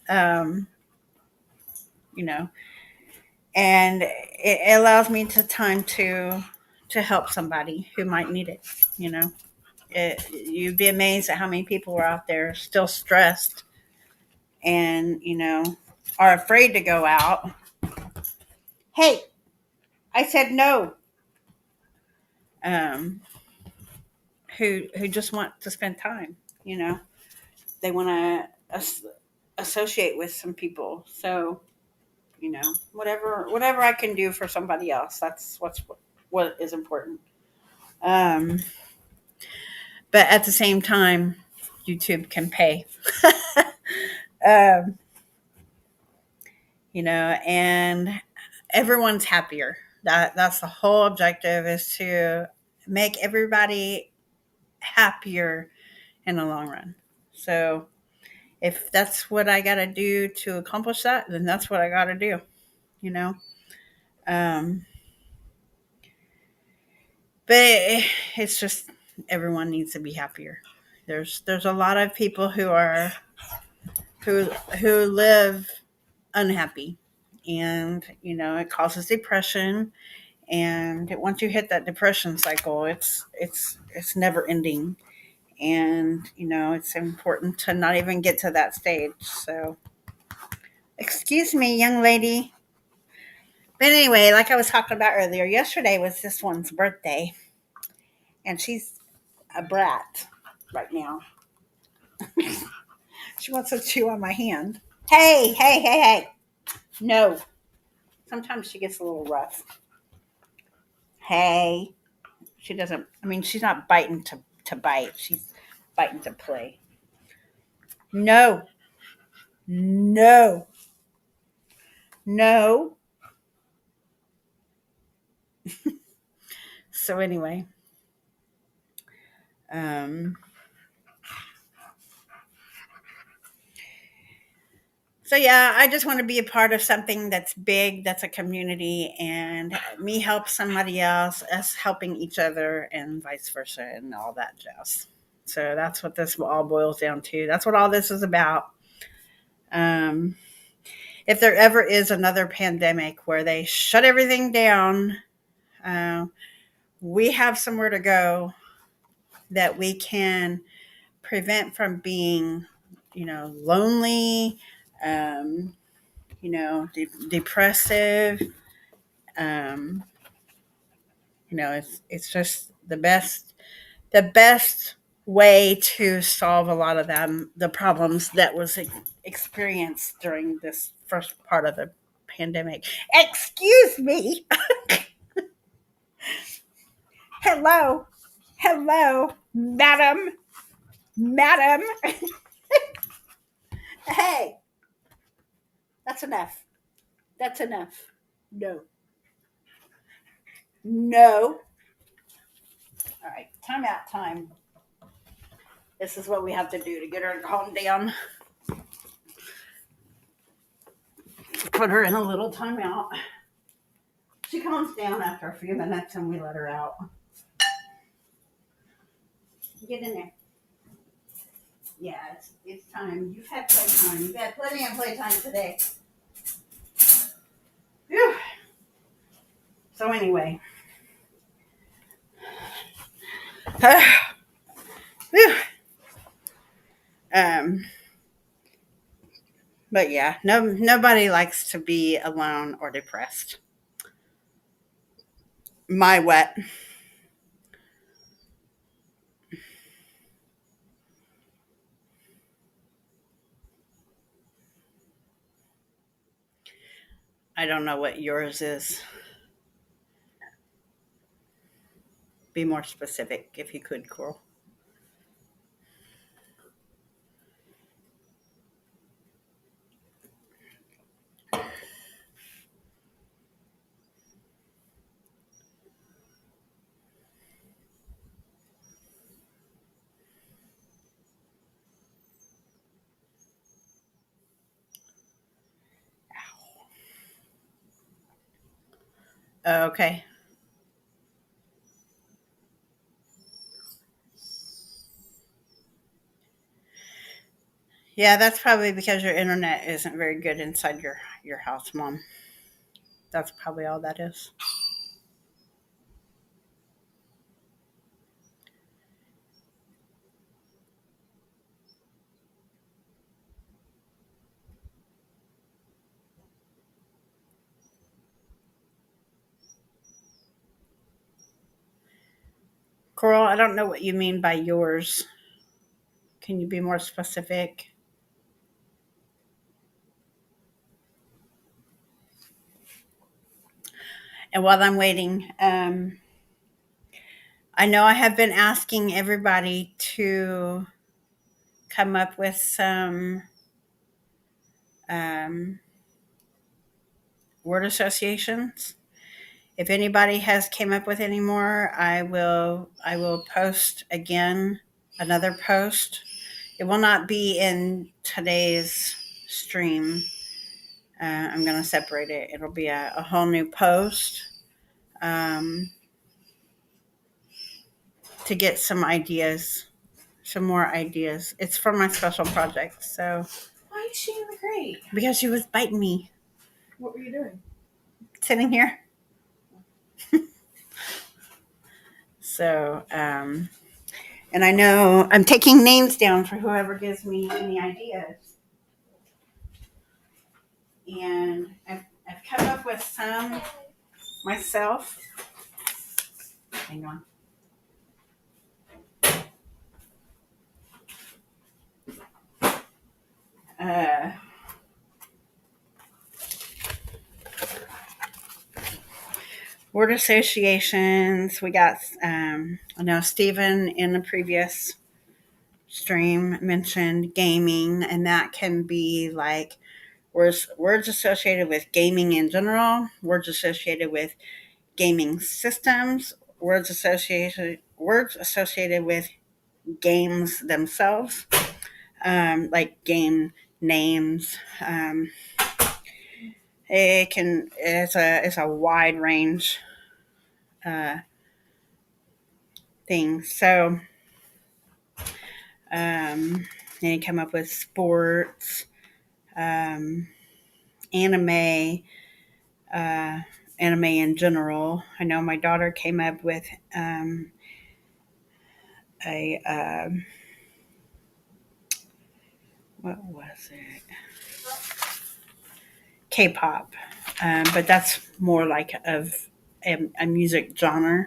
Um, you know, and it allows me to time to help somebody who might need it. You'd be amazed at how many people are out there still stressed, and are afraid to go out. Hey, I said no. Um, who just want to spend time. They want to associate with some people. So whatever I can do for somebody else, that's what is important. Um, but at the same time, YouTube can pay. um, and everyone's happier. That's the whole objective, is to make everybody happier in the long run. So if that's what I got to do to accomplish that, then that's what I got to do. You know, um, but it's just everyone needs to be happier. There's a lot of people who who live unhappy, and it causes depression. And once you hit that depression cycle, it's never ending. And it's important to not even get to that stage. So excuse me, young lady. But anyway, like I was talking about earlier, yesterday was this one's birthday, and she's a brat right now. She wants to chew on my hand. Hey, hey, hey, hey. No. Sometimes she gets a little rough. Hey. She doesn't, I mean, she's not biting to bite. She's biting to play. No. No. No. So anyway, um, so yeah, I just want to be a part of something that's big, that's a community, and me help somebody else, us helping each other, and vice versa, and all that jazz. So that's what this all boils down to. That's what all this is about. Um, if there ever is another pandemic where they shut everything down, uh, we have somewhere to go that we can prevent from being, lonely, um, depressive. Um, it's just the best way to solve a lot of the problems that was experienced during this first part of the pandemic. Excuse me. Hello, hello, madam. Hey, that's enough. That's enough. No, no. All right, time out time. This is what we have to do to get her to calm down. Put her in a little timeout. She calms down after a few minutes and we let her out. Get in there. Yeah, it's time. You've had playtime. You've had plenty of playtime today. Whew. So anyway. Whew. Um, but yeah, nobody likes to be alone or depressed. My wet. I don't know what yours is. Be more specific if you could, Coral. Okay. Yeah, that's probably because your internet isn't very good inside your house, Mom. That's probably all that is. Coral, I don't know what you mean by yours. Can you be more specific? And while I'm waiting, I know I have been asking everybody to come up with some um, word associations. If anybody has came up with any more, I will post again another post. It will not be in today's stream. I'm going to separate it. It'll be a whole new post um, to get some more ideas. It's for my special project. So Why is she in the crate? because she was biting me, What were you doing? sitting here. So, and I know I'm taking names down for whoever gives me any ideas. And I've come up with some myself. Hang on. Word associations. We got, I know Stephen in the previous stream mentioned gaming, and that can be like words associated with gaming in general, words associated with gaming systems, words associated with games themselves, like game names. It's a wide range uh, thing. So and you come up with sports, um, anime, uh, anime in general. I know my daughter came up with a what was it? K-pop, but that's more like of a music genre.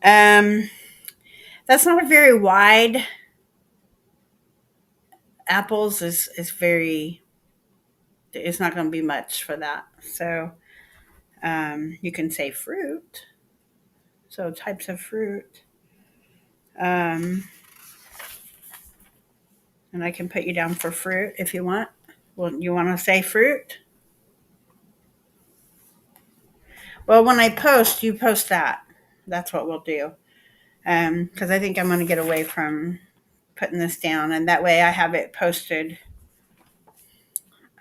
Um, that's not a very wide. Apples is very. It's not going to be much for that. So you can say fruit. So types of fruit. Um, and I can put you down for fruit if you want. Well, you want to say fruit? Well, when I post, you post that. That's what we'll do. Because I think I'm going to get away from putting this down, and that way I have it posted.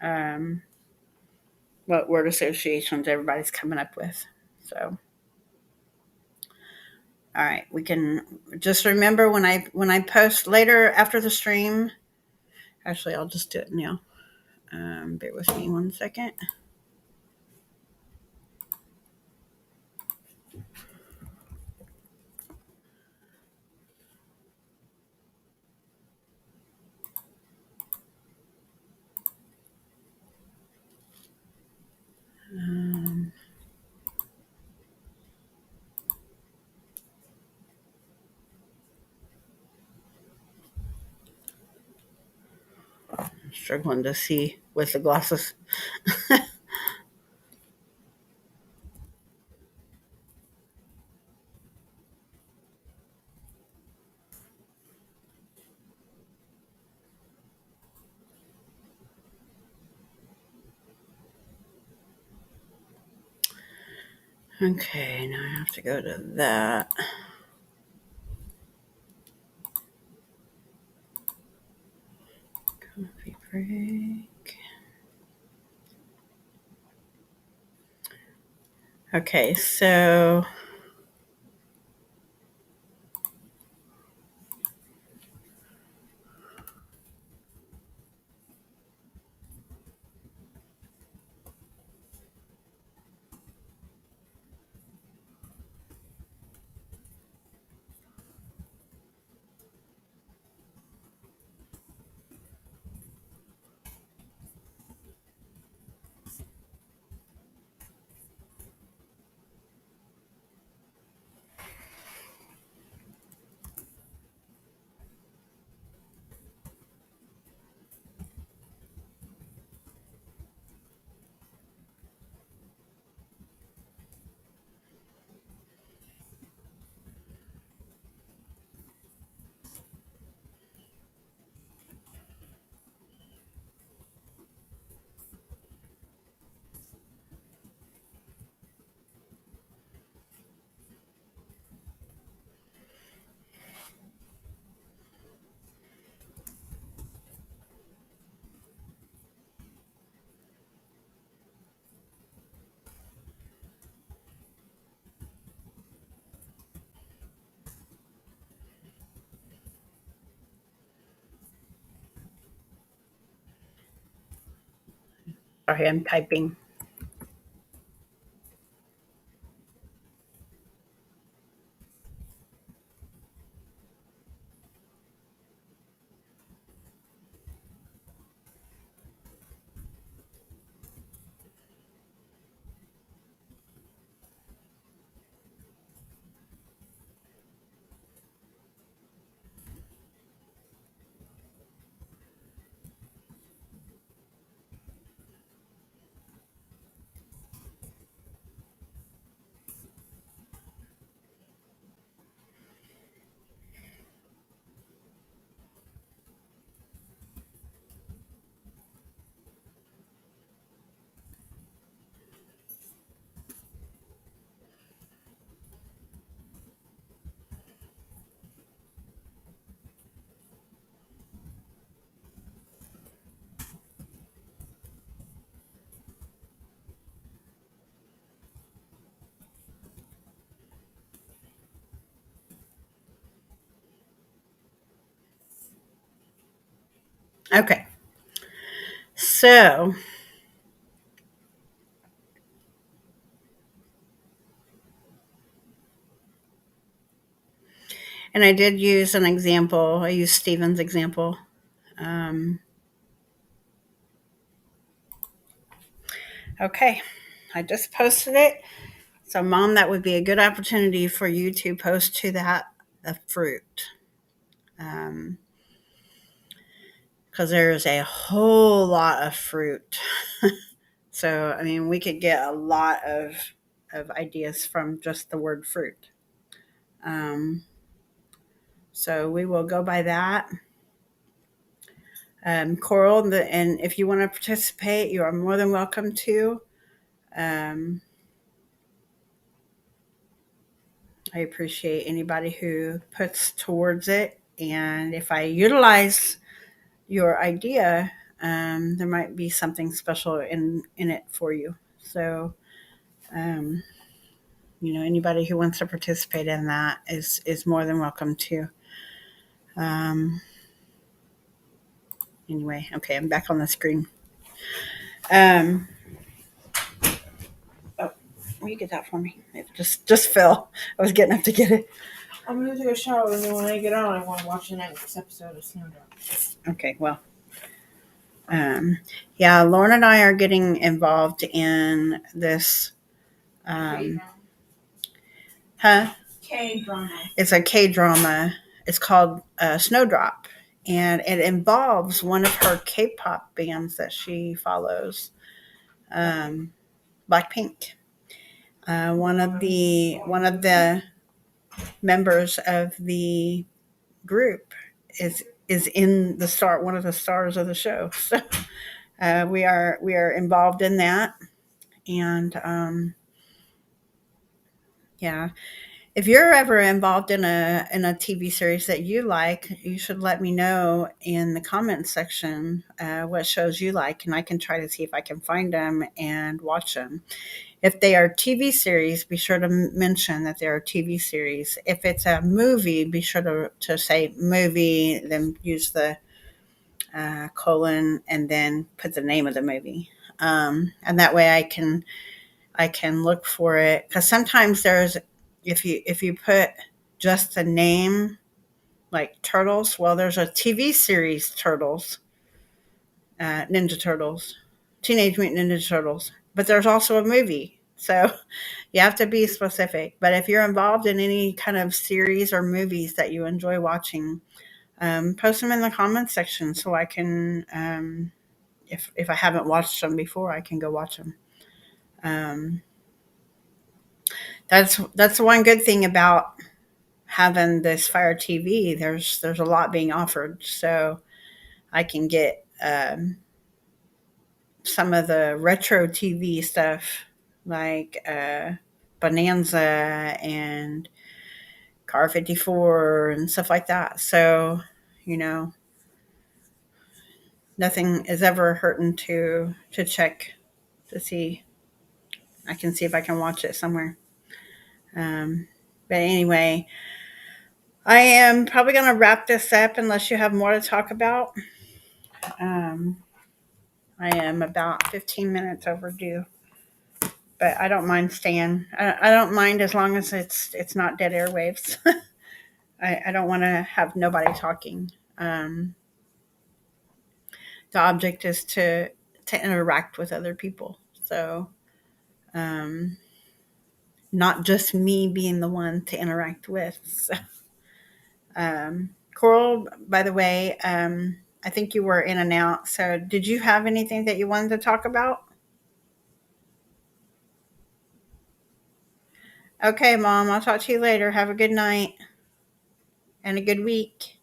Um, what word associations everybody's coming up with. So, all right, we can just remember when I post later after the stream. Actually, I'll just do it now. Bear with me 1 second. I'm struggling to see with the glasses. Okay, now I have to go to that. Coffee break. Okay, so sorry, I'm typing. Okay. So, and I did use an example. I used Stephen's example. Um, okay. I just posted it. So, Mom, that would be a good opportunity for you to post to that the fruit. Um, because there's a whole lot of fruit. So, I mean, we could get a lot of ideas from just the word fruit. Um, so, we will go by that. Coral, and if you want to participate, you are more than welcome to. Um, I appreciate anybody who puts towards it. And if I utilize your idea, there might be something special in it for you. So, um, anybody who wants to participate in that is more than welcome to. Um, anyway, okay, I'm back on the screen. Um, oh, will you get that for me? It just fell. I was getting up to get it. I'm gonna take a shower, and then when I get on, I want to watch the next episode of Snowdrop. Okay, well, yeah, Lauren and I are getting involved in this. Um, huh? K drama. It's a K drama. It's called Snowdrop, and it involves one of her K-pop bands that she follows, um, Blackpink. One of the members of the group is in the star one of the stars of the show. So we are involved in that, and yeah. If you're ever involved in a TV series that you like, you should let me know in the comments section what shows you like, and I can try to see if I can find them and watch them. If they are TV series, be sure to mention that they are TV series. If it's a movie, be sure to say movie, then use the colon, and then put the name of the movie. And that way I can look for it, because sometimes there's if you put just the name like Turtles, well, there's a TV series Turtles, Ninja Turtles, Teenage Mutant Ninja Turtles, but there's also a movie. So you have to be specific. But if you're involved in any kind of series or movies that you enjoy watching, post them in the comments section so I can, if I haven't watched them before, I can go watch them. Um, that's the one good thing about having this Fire TV. There's a lot being offered, so I can get some of the retro TV stuff like Bonanza and Car 54 and stuff like that. So, you know, nothing is ever hurting to check to see. I can see if I can watch it somewhere. Um, but anyway, I am probably going to wrap this up unless you have more to talk about. Um, I am about 15 minutes overdue, but I don't mind staying. I don't mind as long as it's not dead airwaves. I don't want to have nobody talking. The object is to interact with other people. So, um, not just me being the one to interact with. So, Coral, by the way, I think you were in and out. So, did you have anything that you wanted to talk about? Okay, Mom, I'll talk to you later. Have a good night and a good week.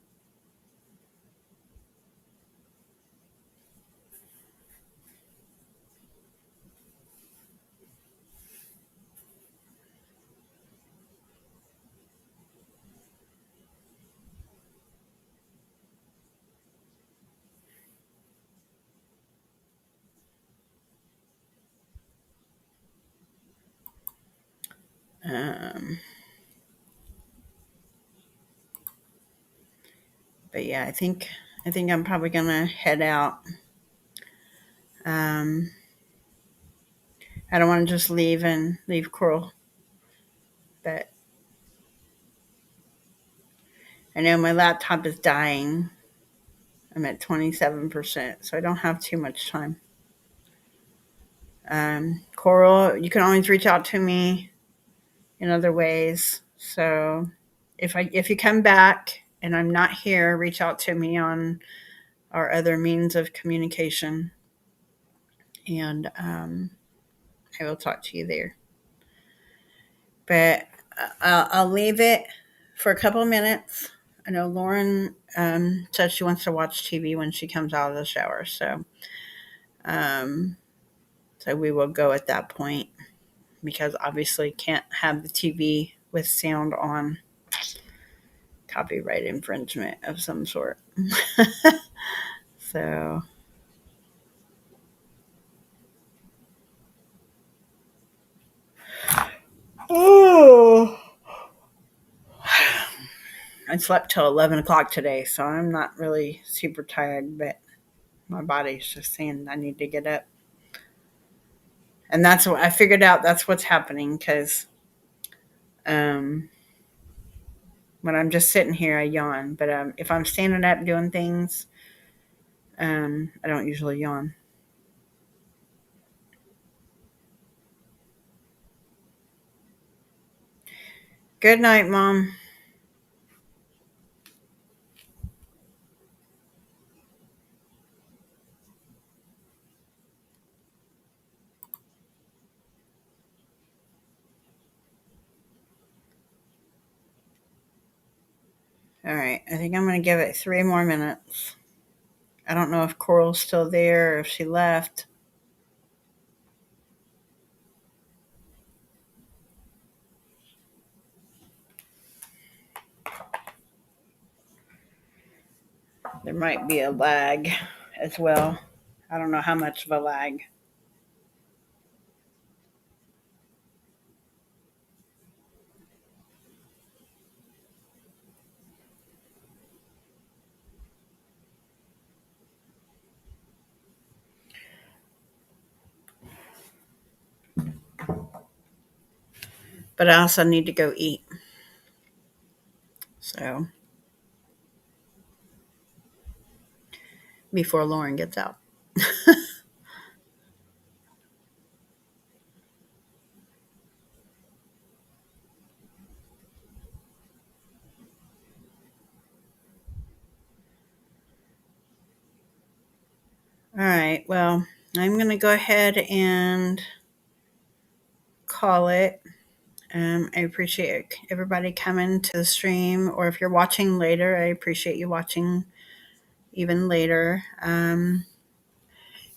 Um, but yeah, I think I think I'm probably gonna head out. Um, I don't want to just leave Coral, but I know my laptop is dying. I'm at 27%, so I don't have too much time. Coral, you can always reach out to me in other ways. So if you come back and I'm not here, reach out to me on our other means of communication, and I will talk to you there. But I'll leave it for a couple of minutes. I know Lauren said she wants to watch TV when she comes out of the shower, um, so we will go at that point because obviously can't have the TV with sound on. Copyright infringement of some sort. So, oh, I slept till 11 o'clock today, so I'm not really super tired, but my body's just saying I need to get up. And that's what I figured out. That's what's happening because um, when I'm just sitting here, I yawn. But if I'm standing up doing things, I don't usually yawn. Good night, Mom. All right, I think I'm going to give it 3 more minutes. I don't know if Coral's still there or if she left. There might be a lag as well. I don't know how much of a lag. But I also need to go eat. So before Lauren gets out. All right. Well, I'm going to go ahead and call it. I appreciate everybody coming to the stream, or if you're watching later, I appreciate you watching even later. It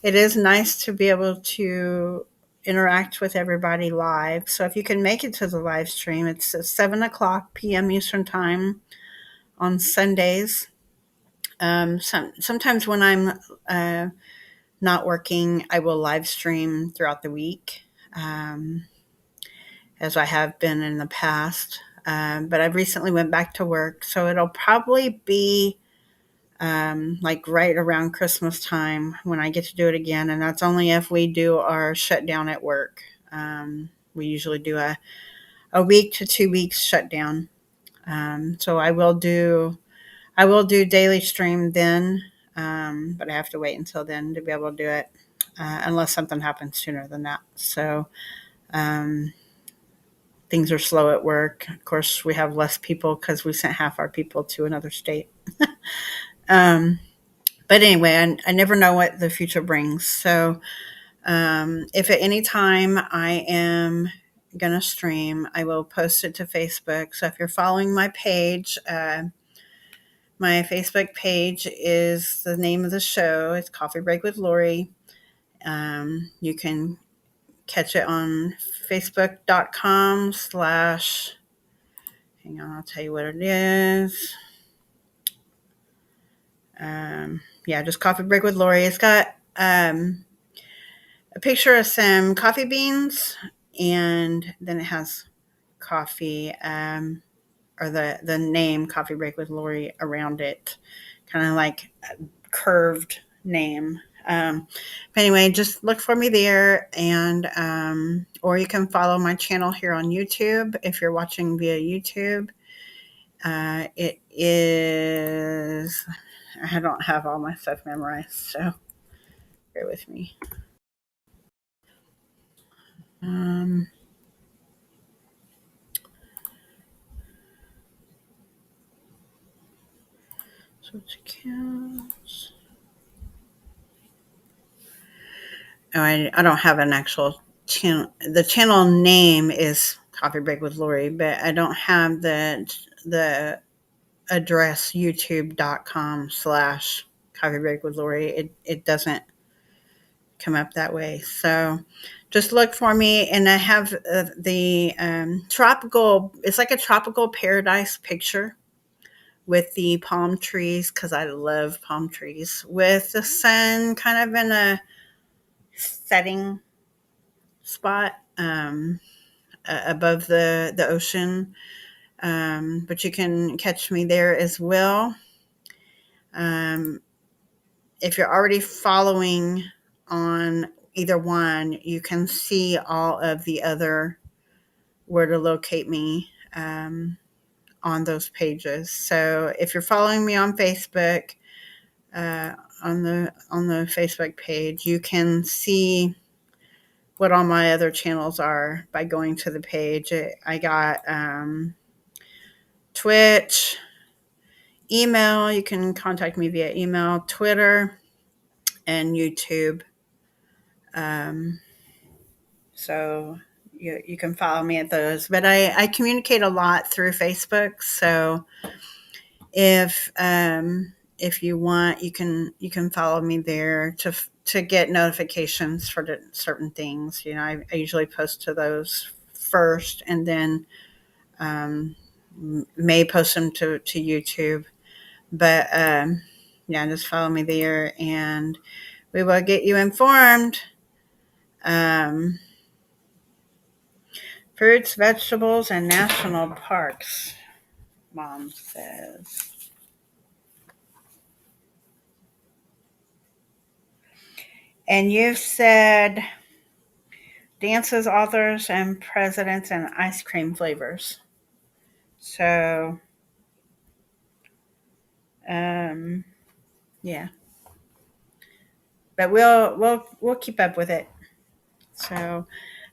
is nice to be able to interact with everybody live. So if you can make it to the live stream, it's at 7 o'clock p.m. Eastern Time on Sundays. Sometimes when I'm not working, I will live stream throughout the week, as I have been in the past. But I recently went back to work, so it'll probably be like right around Christmas time when I get to do it again, and that's only if we do our shutdown at work. We usually do a week to 2 weeks shutdown. So I will do daily stream then, but I have to wait until then to be able to do it, unless something happens sooner than that. So um, things are slow at work. Of course, we have less people because we sent half our people to another state. um, but anyway, I never know what the future brings. So if at any time I am going to stream, I will post it to Facebook. So if you're following my Facebook page is the name of the show. It's Coffee Break with Lori. You can catch it on facebook.com/ hang on, I'll tell you what it is. Yeah, just Coffee Break with Lori. It's got a picture of some coffee beans, and then it has coffee. or the name Coffee Break with Lori around it, kind of like a curved name. But anyway, just look for me there, and or you can follow my channel here on YouTube if you're watching via YouTube. It is. I don't have all my stuff memorized, so bear with me. Um, so it's accounts. Oh, I don't have an actual channel. The channel name is Coffee Break with Lori, but I don't have the address youtube.com/Coffee Break with Lori. It doesn't come up that way. So just look for me. And I have the tropical, it's like a tropical paradise picture with the palm trees, because I love palm trees, with the sun kind of in a setting spot above the ocean. But you can catch me there as well. Um, if you're already following on either one, you can see all of the other where to locate me on those pages. So if you're following me on Facebook, uh, on the Facebook page, you can see what all my other channels are by going to the page. I got Twitch, email. You can contact me via email, Twitter, and YouTube. Um, so you can follow me at those. But I communicate a lot through Facebook. So if you want, you can follow me there to get notifications for certain things. I usually post to those first, and then um, may post them to YouTube. But yeah, just follow me there, and we will get you informed. Um, Fruits, vegetables, and national parks, Mom says. And you've said dances, authors, and presidents, and ice cream flavors. So, um, yeah, but we'll keep up with it. So,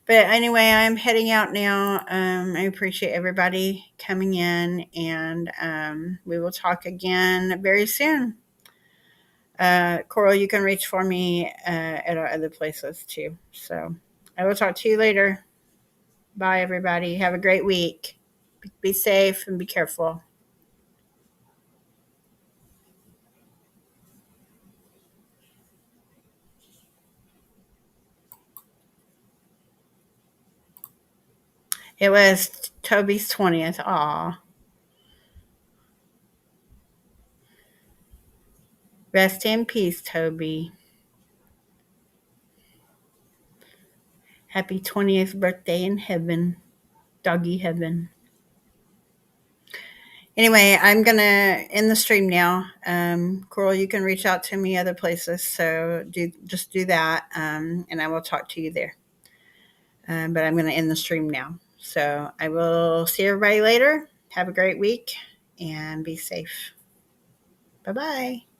but anyway, I'm heading out now. I appreciate everybody coming in, and we will talk again very soon. Coral, you can reach for me at our other places too. So I will talk to you later. Bye, everybody. Have a great week. Be safe and be careful. It was Toby's 20th. Aw. Rest in peace, Toby. Happy 20th birthday in heaven. Doggy heaven. Anyway, I'm going to end the stream now. Coral, you can reach out to me other places. So just do that, and I will talk to you there. But I'm going to end the stream now. So I will see everybody later. Have a great week and be safe. Bye bye.